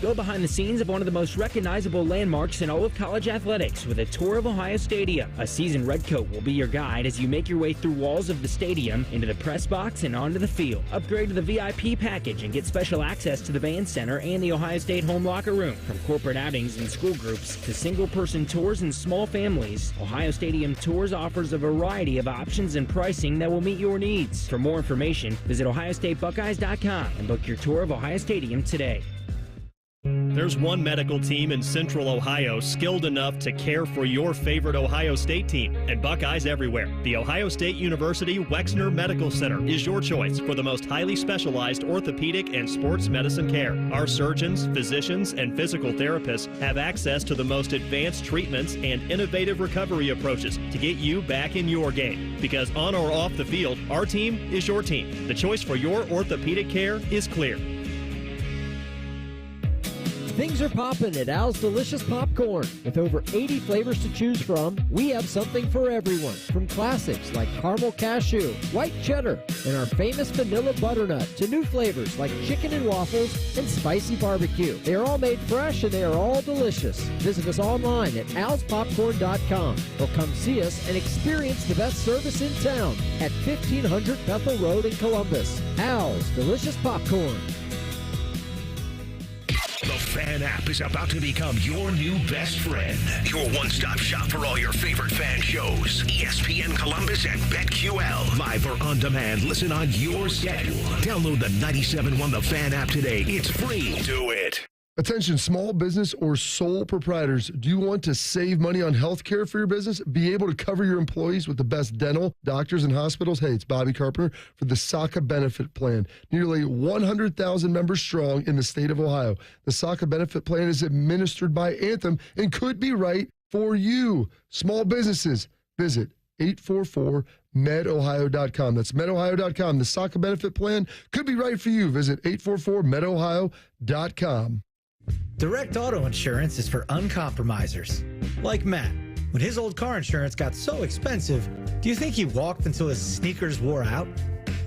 Go behind the scenes of one of the most recognizable landmarks in all of college athletics with a tour of Ohio Stadium. A seasoned redcoat will be your guide as you make your way through walls of the stadium, into the press box, and onto the field. Upgrade to the VIP package and get special access to the band center and the Ohio State home locker room. From corporate outings and school groups to single-person tours and small families, Ohio Stadium Tours offers a variety of options and pricing that will meet your needs. For more information, visit ohiostatebuckeyes.com and book your tour of Ohio Stadium today. There's one medical team in Central Ohio skilled enough to care for your favorite Ohio State team, and Buckeyes everywhere. The Ohio State University Wexner Medical Center is your choice for the most highly specialized orthopedic and sports medicine care. Our surgeons, physicians, and physical therapists have access to the most advanced treatments and innovative recovery approaches to get you back in your game. Because on or off the field, our team is your team. The choice for your orthopedic care is clear. Things are popping at Al's Delicious Popcorn. With over 80 flavors to choose from, we have something for everyone. From classics like caramel cashew, white cheddar, and our famous vanilla butternut, to new flavors like chicken and waffles and spicy barbecue. They are all made fresh and they are all delicious. Visit us online at alspopcorn.com or come see us and experience the best service in town at 1500 Bethel Road in Columbus. Al's Delicious Popcorn. The Fan app is about to become your new best friend. Your one-stop shop for all your favorite fan shows. ESPN Columbus and BetQL. Live or on demand, listen on your schedule. Download the 97.1 The Fan app today. It's free. Do it. Attention, small business or sole proprietors. Do you want to save money on health care for your business? Be able to cover your employees with the best dental, doctors, and hospitals? Hey, it's Bobby Carpenter for the SACA Benefit Plan. Nearly 100,000 members strong in the state of Ohio. The SACA Benefit Plan is administered by Anthem and could be right for you. Small businesses, visit 844-medohio.com. That's medohio.com. The SACA Benefit Plan could be right for you. Visit 844-medohio.com. Direct auto insurance is for uncompromisers. Like Matt. When his old car insurance got so expensive, do you think he walked until his sneakers wore out?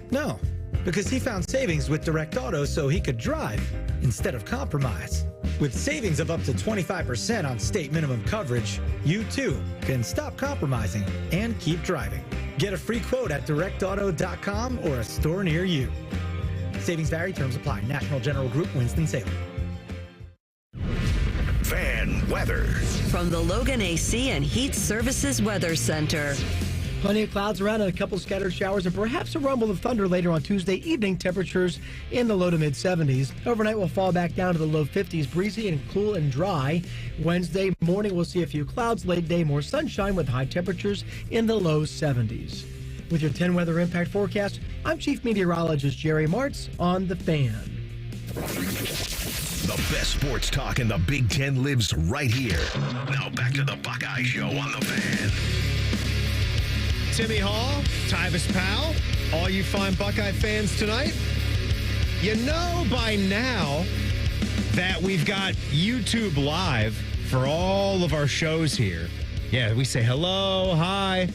No, because he found savings with Direct Auto so he could drive instead of compromise. With savings of up to 25% on state minimum coverage, you too can stop compromising and keep driving. Get a free quote at directauto.com or a store near you. Savings vary, terms apply. National General Group, Winston-Salem. Fan weather. From the Logan AC and Heat Services Weather Center. Plenty of clouds around and a couple scattered showers and perhaps a rumble of thunder later on Tuesday evening. Temperatures in the low to mid 70s. Overnight will fall back down to the low 50s, breezy and cool and dry. Wednesday morning we'll see a few clouds. Late day more sunshine with high temperatures in the low 70s. With your 10 weather impact forecast, I'm Chief Meteorologist Jerry Martz on The Fan. The best sports talk in the Big Ten lives right here. Now back to the Buckeye Show on the Fan. Timmy Hall, Tyvis Powell, all you fine Buckeye fans tonight. You know by now that we've got YouTube Live for all of our shows here. Yeah, we say hello, hi.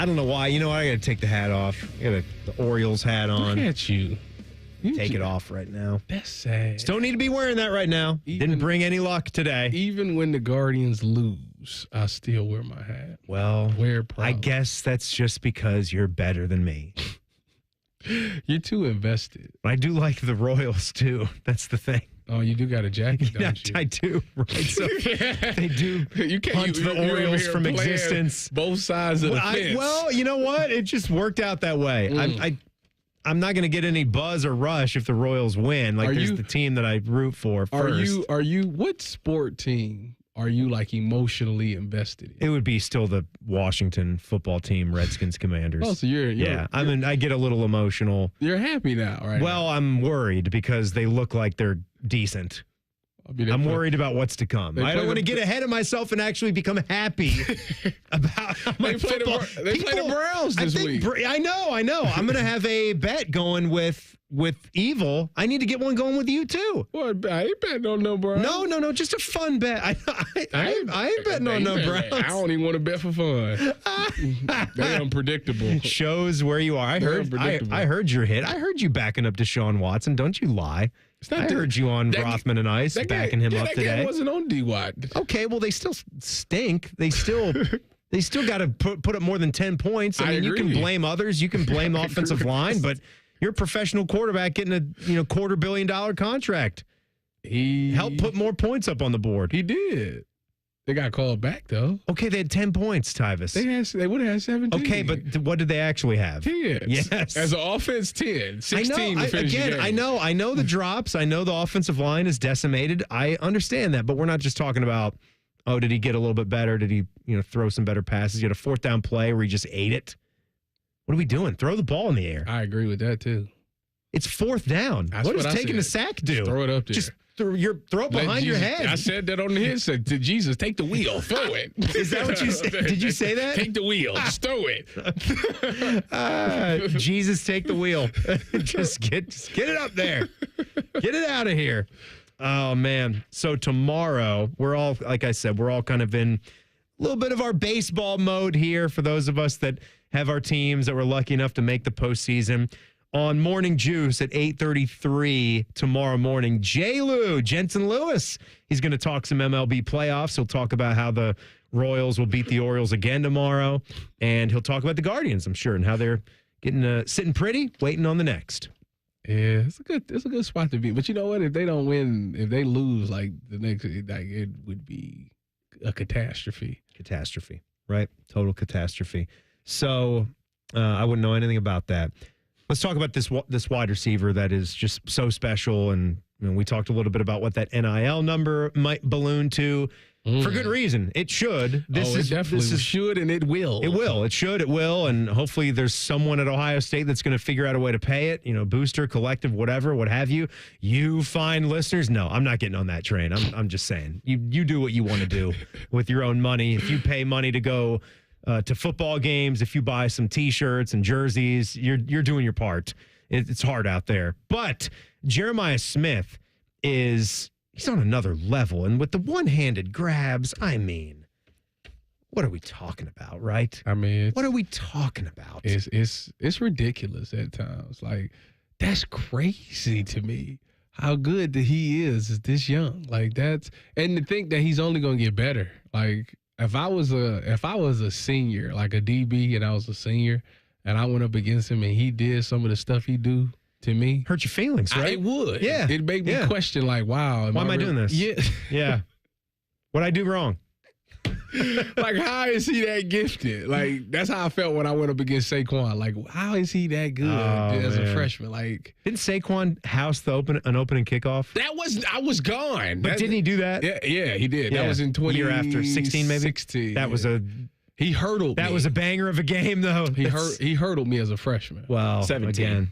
I don't know why. You know what? I got to take the hat off. I got the Orioles hat on. Look at you. Take it off right now. That's sad. Still need to be wearing that right now. Didn't bring any luck today. Even when the Guardians lose, I still wear my hat. Well, wear proud. I guess that's just because you're better than me. You're too invested. I do like the Royals, too. That's the thing. Oh, you do got a jacket, don't you? I do, right? So they do hunt the Orioles from existence. Both sides of the fence. Well, you know what? It just worked out that way. I'm not going to get any buzz or rush if the Royals win. Like, there's the team that I root for first. Are you what sport team are you like emotionally invested in? It would be still the Washington football team, Redskins Commanders. Oh, so I get a little emotional. You're happy now, right? Well, I'm worried because they look like they're decent. I'm worried about what's to come. I don't want to get ahead of myself and actually become happy about my football. They play the Browns this week. I know. I'm going to have a bet going with Evil. I need to get one going with you, too. What? I ain't betting on no Browns. No. Just a fun bet. I ain't betting on no Browns. I don't even want to bet for fun. They're unpredictable. Shows where you are. I heard your hit. I heard you backing up Deshaun Watson. Don't you lie. I heard you on Rothman and Ice backing him up today. That wasn't on D-Watt. Okay, well, they still stink. They still got to put up more than 10 points. I mean, you can blame others. You can blame the offensive line, but you're a professional quarterback getting a $250 million contract. He helped put more points up on the board. He did. They got called back, though. Okay, they had 10 points, Tyvis. They would have had 17. Okay, but what did they actually have? 10. Yes. As an offense, 10. 16 to finish the game. I know the drops. I know the offensive line is decimated. I understand that, but we're not just talking about, did he get a little bit better? Did he throw some better passes? He had a fourth down play where he just ate it. What are we doing? Throw the ball in the air. I agree with that, too. It's fourth down. What does taking a sack do? Just throw it up there. Just throw it behind your head. I said that on the headset. To Jesus, take the wheel. Throw it. Is that what you said? Did you say that? Take the wheel. Just throw it. Jesus, take the wheel. just get it up there. Get it out of here. Oh, man. So tomorrow, we're all, like I said, we're all kind of in a little bit of our baseball mode here for those of us that have our teams that were lucky enough to make the postseason. On Morning Juice at 8:33 tomorrow morning, Jensen Lewis, he's going to talk some MLB playoffs. He'll talk about how the Royals will beat the Orioles again tomorrow, and he'll talk about the Guardians, I'm sure, and how they're getting sitting pretty, waiting on the next. Yeah, it's a good spot to be. But you know what? If they don't win, if they lose like the next, it would be a catastrophe. Catastrophe, right? Total catastrophe. So I wouldn't know anything about that. Let's talk about this wide receiver that is just so special, and we talked a little bit about what that NIL number might balloon to for good reason. It should. It definitely should, and it will. It will. It should. It will, and hopefully there's someone at Ohio State that's going to figure out a way to pay it. Booster, collective, whatever, what have you. You fine listeners. No, I'm not getting on that train. I'm just saying. You do what you want to do with your own money. If you pay money to go to football games, if you buy some T-shirts and jerseys, you're doing your part. It's hard out there. But Jeremiah Smith he's on another level. And with the one-handed grabs, what are we talking about, right? What are we talking about? It's ridiculous at times. Like, that's crazy to me. How good that he is this young. Like, and to think that he's only going to get better. Like, If I was a senior, like a DB, and I was a senior, and I went up against him and he did some of the stuff he do to me, hurt your feelings, right? It would. Yeah. It made me question, like, wow. Why am I doing this? Yeah. Yeah. What'd I do wrong? Like, how is he that gifted? Like, that's how I felt when I went up against Saquon. Like, how is he that good as a freshman? Like, didn't Saquon house an opening kickoff? I was gone. But didn't he do that? Yeah, he did. Yeah. That was in 20 year after 16, maybe. 16. That was he hurdled. That was a banger of a game, though. He hurdled me as a freshman. Well, 17. Again.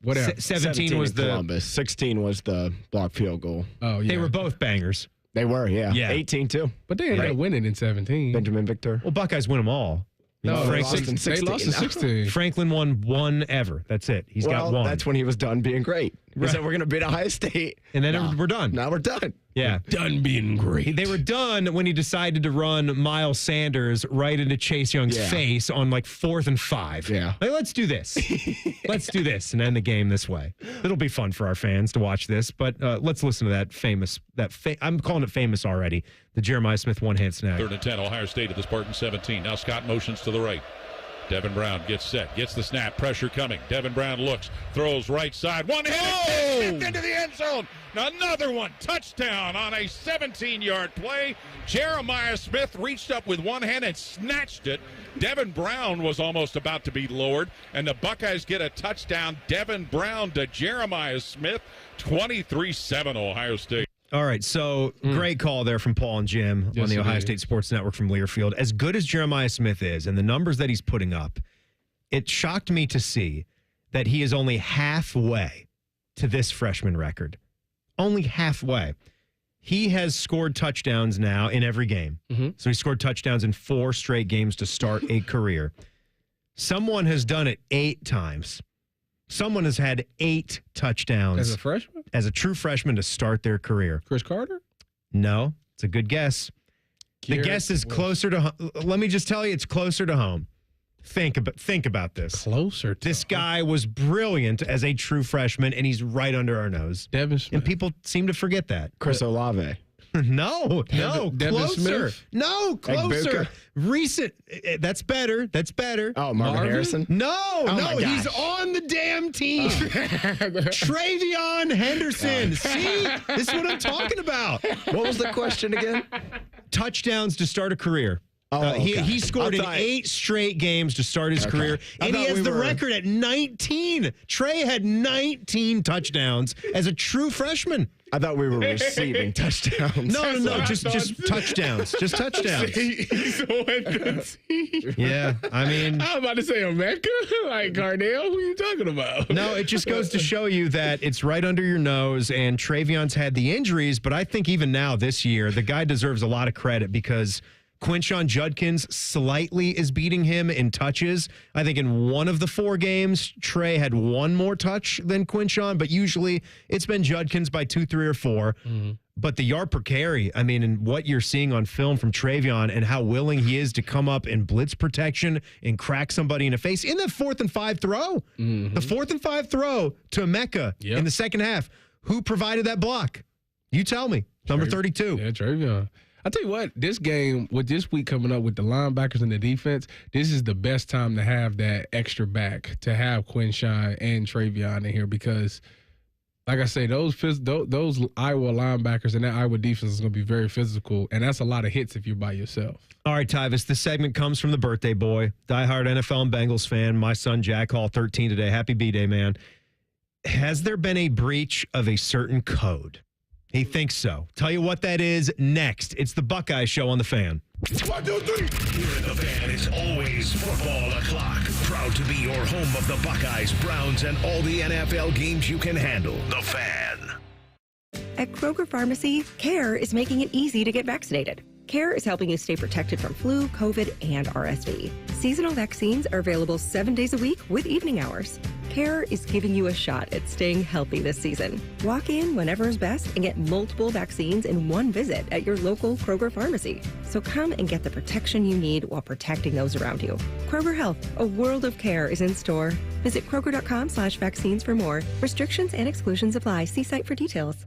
Whatever. 17 was in the Columbus. 16 was the block field goal. Oh, yeah. They were both bangers. They were, yeah. 18 too. But they ended up winning in 17. Benjamin Victor. Well, Buckeyes win them all. No, they lost in 16. lost in 16. Franklin won one ever. That's it. He's got one. That's when he was done being great. He said, we're going to beat Ohio State. And then we're done. Now we're done. Yeah. Done being great. They were done when he decided to run Miles Sanders right into Chase Young's face on like 4th and 5. Yeah. Like, let's do this. Let's do this and end the game this way. It'll be fun for our fans to watch this, but let's listen to that famous, I'm calling it famous already, the Jeremiah Smith one-hand snag. 3rd and 10, Ohio State at the Spartan 17. Now Scott motions to the right. Devin Brown gets set, gets the snap, pressure coming. Devin Brown looks, throws right side, one-handed Smith into the end zone. Another one, touchdown on a 17-yard play. Jeremiah Smith reached up with one hand and snatched it. Devin Brown was almost about to be lowered, and the Buckeyes get a touchdown. Devin Brown to Jeremiah Smith, 23-7 Ohio State. All right, so great call there from Paul and Jim on the Ohio State Sports Network from Learfield. As good as Jeremiah Smith is and the numbers that he's putting up, it shocked me to see that he is only halfway to this freshman record. Only halfway. He has scored touchdowns now in every game. So he scored touchdowns in 4 straight games to start a career. Someone has done it 8 times. Someone has had 8 touchdowns. As a freshman? As a true freshman to start their career. Chris Carter? No, it's a good guess. The guess is closer to let me just tell you, it's closer to home. Think about this. Closer to This guy was brilliant as a true freshman, and he's right under our nose. Devin Smith. And people seem to forget that. Chris Olave. No, Devin closer. Smith? No, closer. Buka? Recent. That's better. That's better. Oh, Marvin Harrison? No, my he's gosh. on the damn team. Travion Henderson. See? This is what I'm talking about. What was the question again? Touchdowns to start a career. He scored in 8 straight games to start his career, and he has the record at 19. Trey had 19 touchdowns as a true freshman. I thought we were receiving touchdowns. No, just touchdowns. Just touchdowns. He's on the team. Yeah, I mean, I was about to say Emeka, like Cardale. Who are you talking about? No, it just goes to show you that it's right under your nose, and Travion's had the injuries, but I think even now this year, the guy deserves a lot of credit because Quinshon Judkins slightly is beating him in touches. I think in one of the 4 games, Trey had 1 more touch than Quinshon, but usually it's been Judkins by 2, 3, or 4. But the yard per carry, I mean, and what you're seeing on film from Travion and how willing he is to come up in blitz protection and crack somebody in the face in the 4th and 5 throw. The 4th and 5 throw to Emeka in the second half. Who provided that block? You tell me. Number 32. Yeah, Travion. I'll tell you what, this game, with this week coming up with the linebackers and the defense, this is the best time to have that extra back, to have Quinshon and Travion in here because, like I say, those Iowa linebackers and that Iowa defense is going to be very physical, and that's a lot of hits if you're by yourself. All right, Tyvis, this segment comes from the birthday boy, diehard NFL and Bengals fan, my son Jack Hall, 13 today. Happy B-Day, man. Has there been a breach of a certain code? He thinks so. Tell you what that is next. It's the Buckeye Show on The Fan. 1, 2, 3. Here at The Fan, it's always football o'clock. Proud to be your home of the Buckeyes, Browns, and all the NFL games you can handle. The Fan. At Kroger Pharmacy, CARE is making it easy to get vaccinated. CARE is helping you stay protected from flu, COVID, and RSV. Seasonal vaccines are available 7 days a week with evening hours. CARE is giving you a shot at staying healthy this season. Walk in whenever is best and get multiple vaccines in one visit at your local Kroger pharmacy. So come and get the protection you need while protecting those around you. Kroger Health, a world of care is in store. Visit Kroger.com/vaccines for more. Restrictions and exclusions apply. See site for details.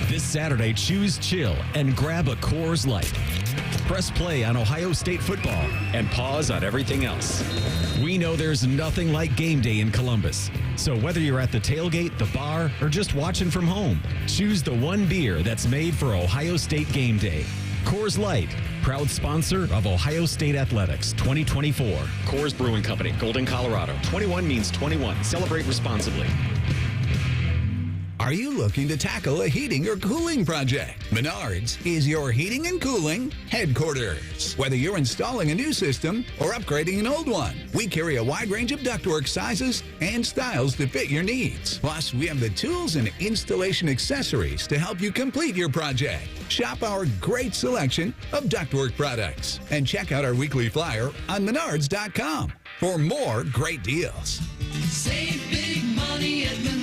This Saturday, choose chill and grab a Coors Light. Press play on Ohio State football and pause on everything else. We know there's nothing like game day in Columbus. So whether you're at the tailgate, the bar, or just watching from home, choose the one beer that's made for Ohio State game day. Coors Light, proud sponsor of Ohio State Athletics 2024. Coors Brewing Company, Golden, Colorado. 21 means 21. Celebrate responsibly. Are you looking to tackle a heating or cooling project? Menards is your heating and cooling headquarters. Whether you're installing a new system or upgrading an old one, we carry a wide range of ductwork sizes and styles to fit your needs. Plus, we have the tools and installation accessories to help you complete your project. Shop our great selection of ductwork products and check out our weekly flyer on menards.com for more great deals. Save big money at Menards.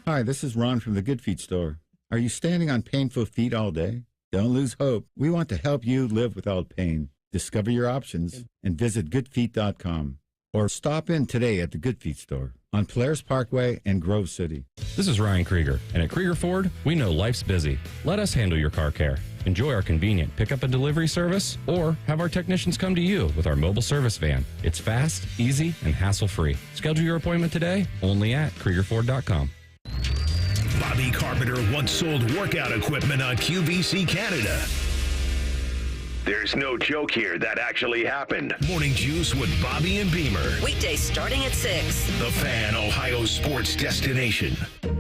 Hi, this is Ron from the Good Feet store. Are you standing on painful feet all day? Don't lose hope. We want to help you live without pain. Discover your options and visit goodfeet.com or stop in today at the Good Feet store on Polaris Parkway in Grove City. This is Ryan Krieger, and at Krieger Ford, we know life's busy. Let us handle your car care. Enjoy our convenient pickup and delivery service, or have our technicians come to you with our mobile service van. It's fast, easy, and hassle-free. Schedule your appointment today, only at KriegerFord.com. Bobby Carpenter once sold workout equipment on QVC Canada. There's no joke here. That actually happened. Morning Juice with Bobby and Beamer. Weekdays starting at 6. The Fan, Ohio sports destination.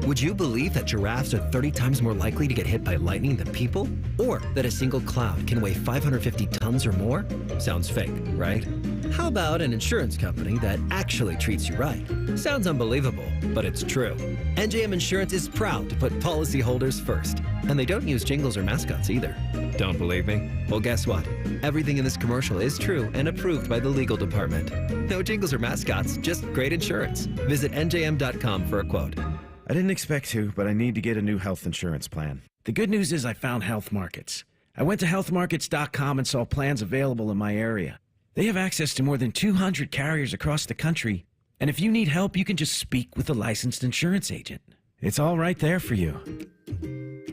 Would you believe that giraffes are 30 times more likely to get hit by lightning than people? Or that a single cloud can weigh 550 tons or more? Sounds fake, right? How about an insurance company that actually treats you right? Sounds unbelievable, but it's true. NJM Insurance is proud to put policyholders first. And they don't use jingles or mascots either. Don't believe me? Well, guess what? Everything in this commercial is true and approved by the legal department. No jingles or mascots, just great insurance. Visit njm.com for a quote. I didn't expect to, but I need to get a new health insurance plan. The good news is I found Health Markets. I went to healthmarkets.com and saw plans available in my area. They have access to more than 200 carriers across the country. And if you need help, you can just speak with a licensed insurance agent. It's all right there for you.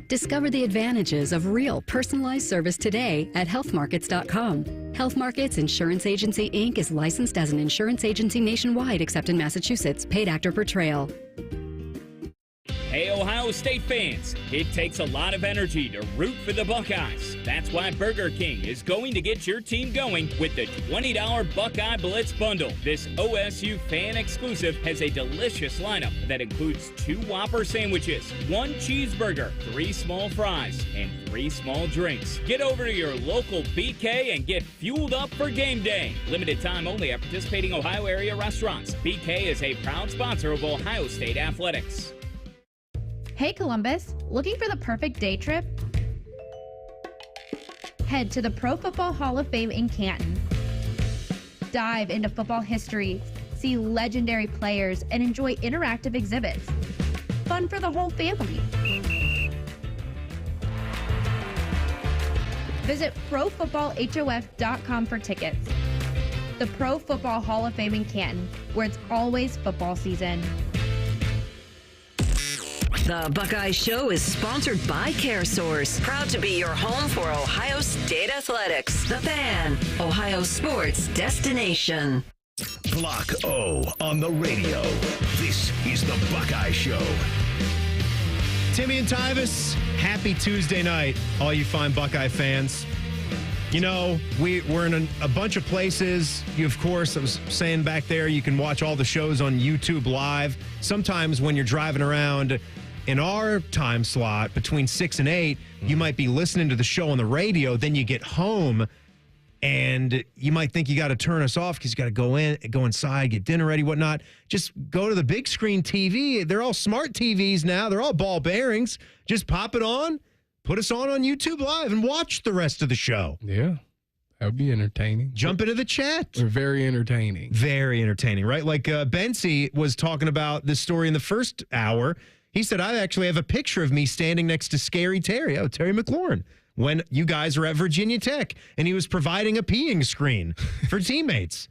Discover the advantages of real personalized service today at healthmarkets.com. Health Markets Insurance Agency, Inc. is licensed as an insurance agency nationwide except in Massachusetts. Paid actor portrayal. Hey, Ohio State fans, it takes a lot of energy to root for the Buckeyes. That's why Burger King is going to get your team going with the $20 Buckeye Blitz Bundle. This OSU fan exclusive has a delicious lineup that includes 2 Whopper sandwiches, 1 cheeseburger, 3 small fries, and 3 small drinks. Get over to your local BK and get fueled up for game day. Limited time only at participating Ohio area restaurants. BK is a proud sponsor of Ohio State Athletics. Hey Columbus, looking for the perfect day trip? Head to the Pro Football Hall of Fame in Canton. Dive into football history, see legendary players, and enjoy interactive exhibits. Fun for the whole family. Visit ProFootballHOF.com for tickets. The Pro Football Hall of Fame in Canton, where it's always football season. The Buckeye Show is sponsored by CareSource, proud to be your home for Ohio State Athletics. The Fan, Ohio sports destination. Block O on the radio. This is the Buckeye Show. Timmy and Tyvis, happy Tuesday night, all you fine Buckeye fans. You know, we're in a bunch of places. You, of course, I was saying back there, you can watch all the shows on YouTube Live. Sometimes when you're driving around in our time slot between 6 and 8, you might be listening to the show on the radio. Then you get home and you might think you got to turn us off because you got to go inside, get dinner ready, whatnot. Just go to the big screen TV. They're all smart TVs now. They're all ball bearings. Just pop it on, put us on YouTube Live, and watch the rest of the show. Yeah. That would be entertaining. Jump into the chat. They're very entertaining. Very entertaining, right? Like Bensi was talking about this story in the first hour. He said, I actually have a picture of me standing next to Scary Terry, Terry McLaurin, when you guys are at Virginia Tech, and he was providing a peeing screen for teammates.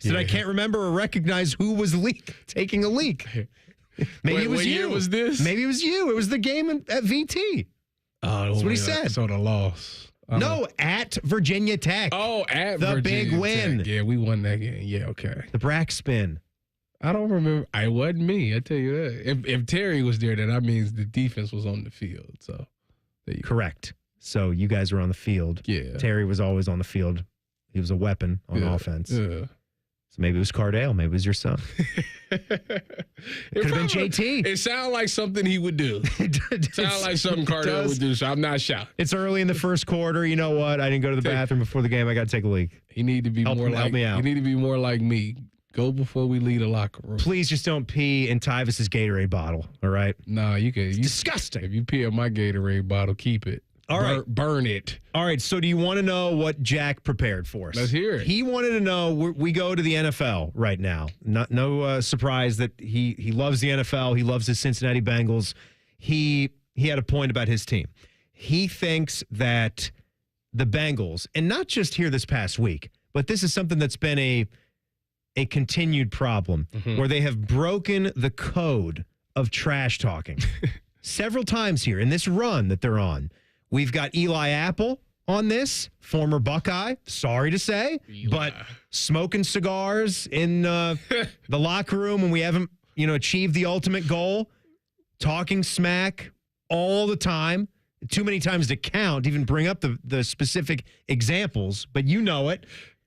He said, I can't remember or recognize who was taking a leak. Maybe it was you. What year was this? Maybe it was you. It was the game at VT. That's what he said. So the loss. No, at Virginia Tech. Oh, at the Virginia big win. Tech. Yeah, we won that game. Yeah, okay. The Brack spin. I don't remember. It wasn't me. I tell you that. If Terry was there, then that means the defense was on the field. So, correct. So you guys were on the field. Yeah. Terry was always on the field. He was a weapon on offense. Yeah. So maybe it was Cardale. Maybe it was your son. Could have been JT. It sounds like something he would do. Sounds like something Cardale would do, so I'm not shocked. It's early in the first quarter. You know what? I didn't go to the bathroom before the game. I got to take a leak. You need to be help me out. You need to be more like me. Go before we leave the locker room. Please just don't pee in Tyvis's Gatorade bottle, all right? No, you can. Disgusting. If you pee in my Gatorade bottle, keep it. All right. Burn it. All right, so do you want to know what Jack prepared for us? Let's hear it. He wanted to know, we go to the NFL right now. No surprise that he loves the NFL. He loves his Cincinnati Bengals. He had a point about his team. He thinks that the Bengals, and not just here this past week, but this is something that's been a continued problem where they have broken the code of trash talking several times here in this run that they're on. We've got Eli Apple on this, former Buckeye, sorry to say, but smoking cigars in the locker room when we haven't, achieved the ultimate goal, talking smack all the time, too many times to count, even bring up the specific examples, but you know it.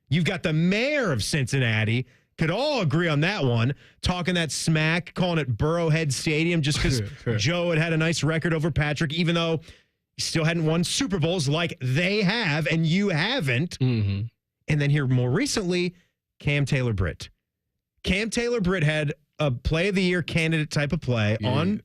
You've got the mayor of Cincinnati, could all agree on that one, talking that smack, calling it Burrowhead Stadium just because Joe had a nice record over Patrick, even though he still hadn't won Super Bowls like they have and you haven't. Mm-hmm. And then here more recently, Cam Taylor-Britt. Cam Taylor-Britt had a play of the year candidate type of play on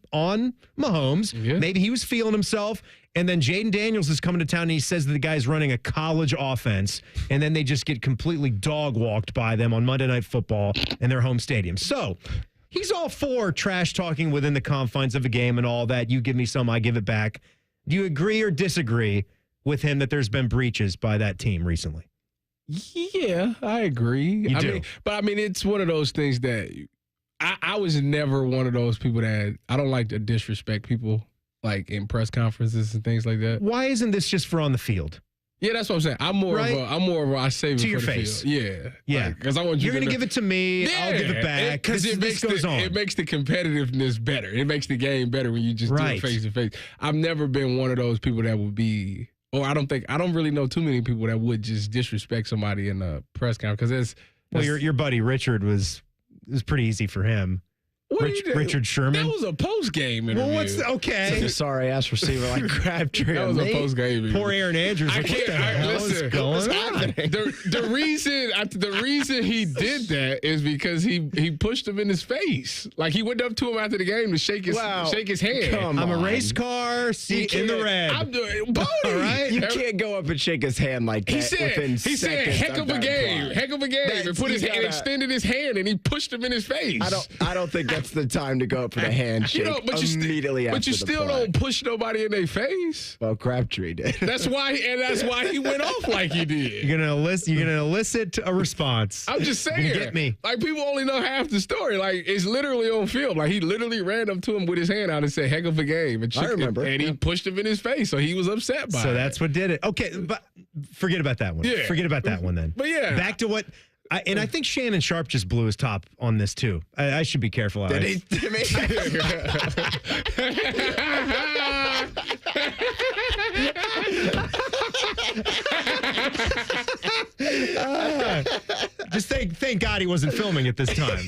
Mahomes. Yeah. Maybe he was feeling himself. And then Jaden Daniels is coming to town and he says that the guy's running a college offense. And then they just get completely dog walked by them on Monday Night Football in their home stadium. So he's all for trash talking within the confines of a game and all that. You give me some, I give it back. Do you agree or disagree with him that there's been breaches by that team recently? Yeah, I agree. You do. It's one of those things that I was never one of those people that I don't like to disrespect people like in press conferences and things like that. Why isn't this just for on the field? Yeah, that's what I'm saying. I'm more of a I save it to for your the face. Field. Yeah. Because I want you're going to give it to me. Yeah. I'll give it back. Because this goes on. It makes the competitiveness better. It makes the game better when you just do it face to face. I've never been one of those people that would be, or I don't really know too many people that would just disrespect somebody in a press conference. Because your buddy Richard it was pretty easy for him. Richard Sherman. That was a post-game interview. Well, what's okay? Like a sorry-ass receiver like Crabtree. That was a post-game interview. Poor Aaron Andrews. What the hell is going on? The reason he did that is because he pushed him in his face. Like he went up to him after the game to shake his hand. I'm a race car, seat in the red. I'm doing both. All right. You can't go up and shake his hand like that. He said, heck of a game. Heck of a game. And put his hand, extended his hand, and he pushed him in his face. I don't think that's the time to go up for the handshake immediately after the play. But you still don't push nobody in their face. Well, Crabtree did. That's why he went off like he did. You're gonna elicit a response. I'm just saying. Get me. Like people only know half the story. Like it's literally on film. Like he literally ran up to him with his hand out and said, "Heck of a game." And I remember. And he pushed him in his face, so he was upset by it. So that's what did it. Okay, but forget about that one. Yeah. Forget about that one then. But yeah. Back to what. I think Shannon Sharp just blew his top on this too. I should be careful. Did he? Just thank God he wasn't filming at this time.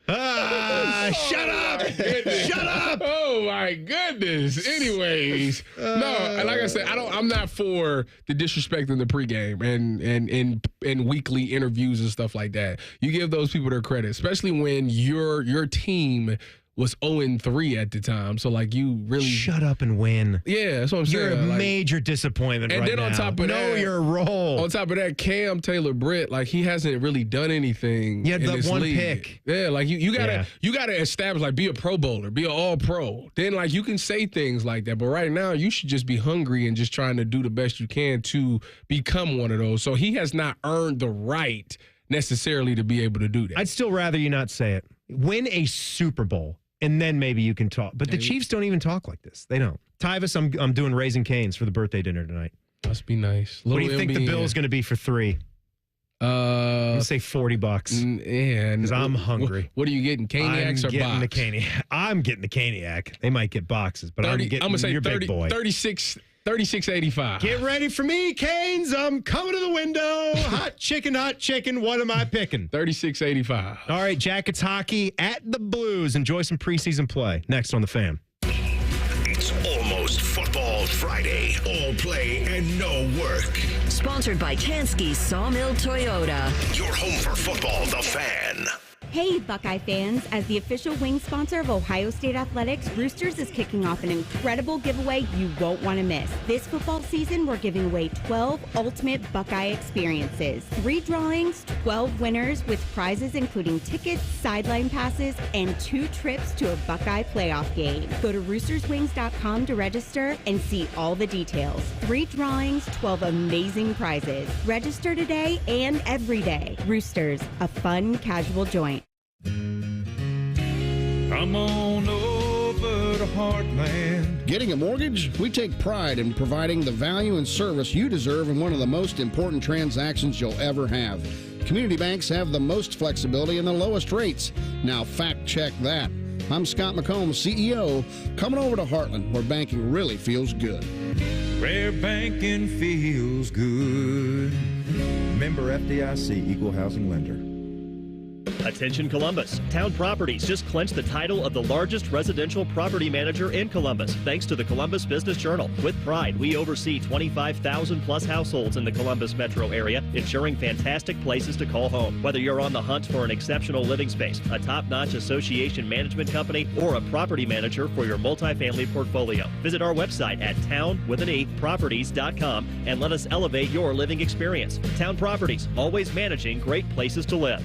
Shut up! Shut up! Oh my goodness. Anyways, no, like I said, I'm not for the disrespect in the pregame and weekly interviews and stuff like that. You give those people their credit, especially when your team was 0-3 at the time. So, like, you really... Shut up and win. Yeah, that's what I'm saying. You're a major disappointment right now. And then on top of that... Know your role. On top of that, Cam Taylor-Britt, like, he hasn't really done anything in this one league. pick. Yeah, like, you gotta establish, like, be a Pro Bowler, be an All-Pro. Then, like, you can say things like that. But right now, you should just be hungry and just trying to do the best you can to become one of those. So he has not earned the right necessarily to be able to do that. I'd still rather you not say it. Win a Super Bowl. And then maybe you can talk. But the Chiefs don't even talk like this. They don't. Tyvis, I'm doing Raising Cane's for the birthday dinner tonight. Must be nice. What do you think the bill's going to be for 3? I'm going to say $40. Yeah. Because I'm hungry. What are you getting, Caniacs or box? I'm getting the Caniac. They might get boxes, but I'm getting your big boy. 36 3685. Get ready for me, Canes. I'm coming to the window. Hot chicken, hot chicken. What am I picking? 3685. All right, Jackets hockey at the Blues. Enjoy some preseason play. Next on The Fan. It's almost Football Friday. All play and no work. Sponsored by Tansky Sawmill Toyota. Your home for football, The Fan. Hey, Buckeye fans. As the official wing sponsor of Ohio State Athletics, Roosters is kicking off an incredible giveaway you won't want to miss. This football season, we're giving away 12 ultimate Buckeye experiences. 3 drawings, 12 winners with prizes including tickets, sideline passes, and 2 trips to a Buckeye playoff game. Go to roosterswings.com to register and see all the details. 3 drawings, 12 amazing prizes. Register today and every day. Roosters, a fun, casual joint. Come on over to Heartland. Getting a mortgage? We take pride in providing the value and service you deserve in one of the most important transactions you'll ever have. Community banks have the most flexibility and the lowest rates. Now fact check that. I'm Scott McComb, CEO. Coming over to Heartland, where banking really feels good. Where banking feels good. Member FDIC, Equal Housing Lender. Attention Columbus. Town Properties just clinched the title of the largest residential property manager in Columbus, thanks to the Columbus Business Journal. With pride, we oversee 25,000 plus households in the Columbus metro area, ensuring fantastic places to call home. Whether you're on the hunt for an exceptional living space, a top-notch association management company, or a property manager for your multifamily portfolio, visit our website at town-properties.com and let us elevate your living experience. Town Properties, always managing great places to live.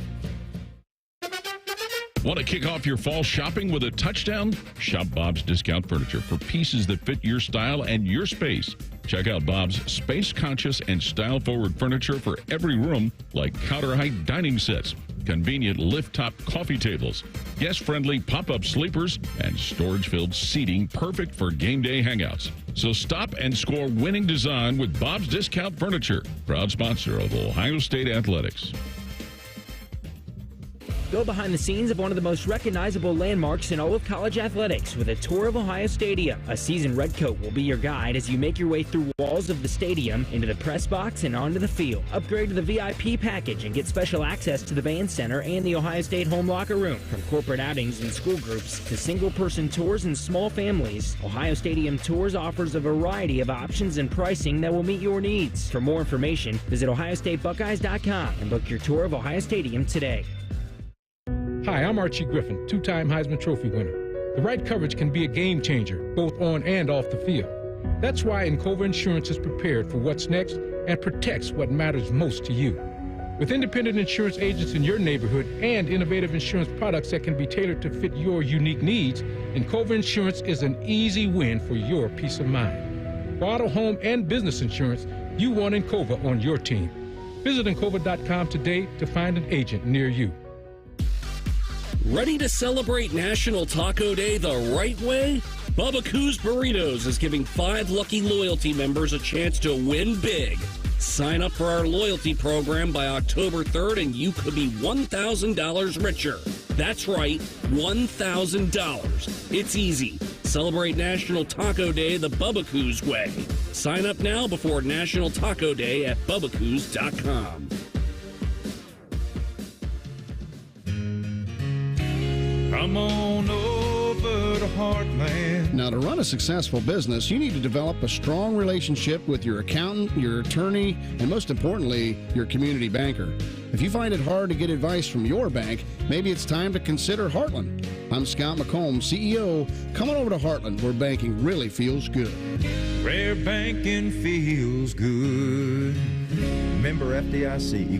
Want to kick off your fall shopping with a touchdown? Shop Bob's Discount Furniture for pieces that fit your style and your space. Check out Bob's space-conscious and style-forward furniture for every room, like counter-height dining sets, convenient lift-top coffee tables, guest-friendly pop-up sleepers, and storage-filled seating perfect for game day hangouts. So stop and score winning design with Bob's Discount Furniture, proud sponsor of Ohio State Athletics. Go behind the scenes of one of the most recognizable landmarks in all of college athletics with a tour of Ohio Stadium. A seasoned redcoat will be your guide as you make your way through walls of the stadium, into the press box, and onto the field. Upgrade to the VIP package and get special access to the band center and the Ohio State home locker room. From corporate outings and school groups to single-person tours and small families, Ohio Stadium Tours offers a variety of options and pricing that will meet your needs. For more information, visit OhioStateBuckeyes.com and book your tour of Ohio Stadium today. Hi, I'm Archie Griffin, 2-time Heisman Trophy winner. The right coverage can be a game changer, both on and off the field. That's why Encova Insurance is prepared for what's next and protects what matters most to you. With independent insurance agents in your neighborhood and innovative insurance products that can be tailored to fit your unique needs, Encova Insurance is an easy win for your peace of mind. For auto, home, and business insurance, you want Encova on your team. Visit Encova.com today to find an agent near you. Ready to celebrate National Taco Day the right way? Bubba Coos Burritos is giving 5 lucky loyalty members a chance to win big. Sign up for our loyalty program by October 3rd and you could be $1,000 richer. That's right, $1,000. It's easy. Celebrate National Taco Day the Bubba Coos way. Sign up now before National Taco Day at BubbaCoos.com. Come on over to Heartland. Now, to run a successful business, you need to develop a strong relationship with your accountant, your attorney, and most importantly, your community banker. If you find it hard to get advice from your bank, maybe it's time to consider Heartland. I'm Scott McComb, CEO. Come on over to Heartland, where banking really feels good. Where banking feels good. Member FDIC.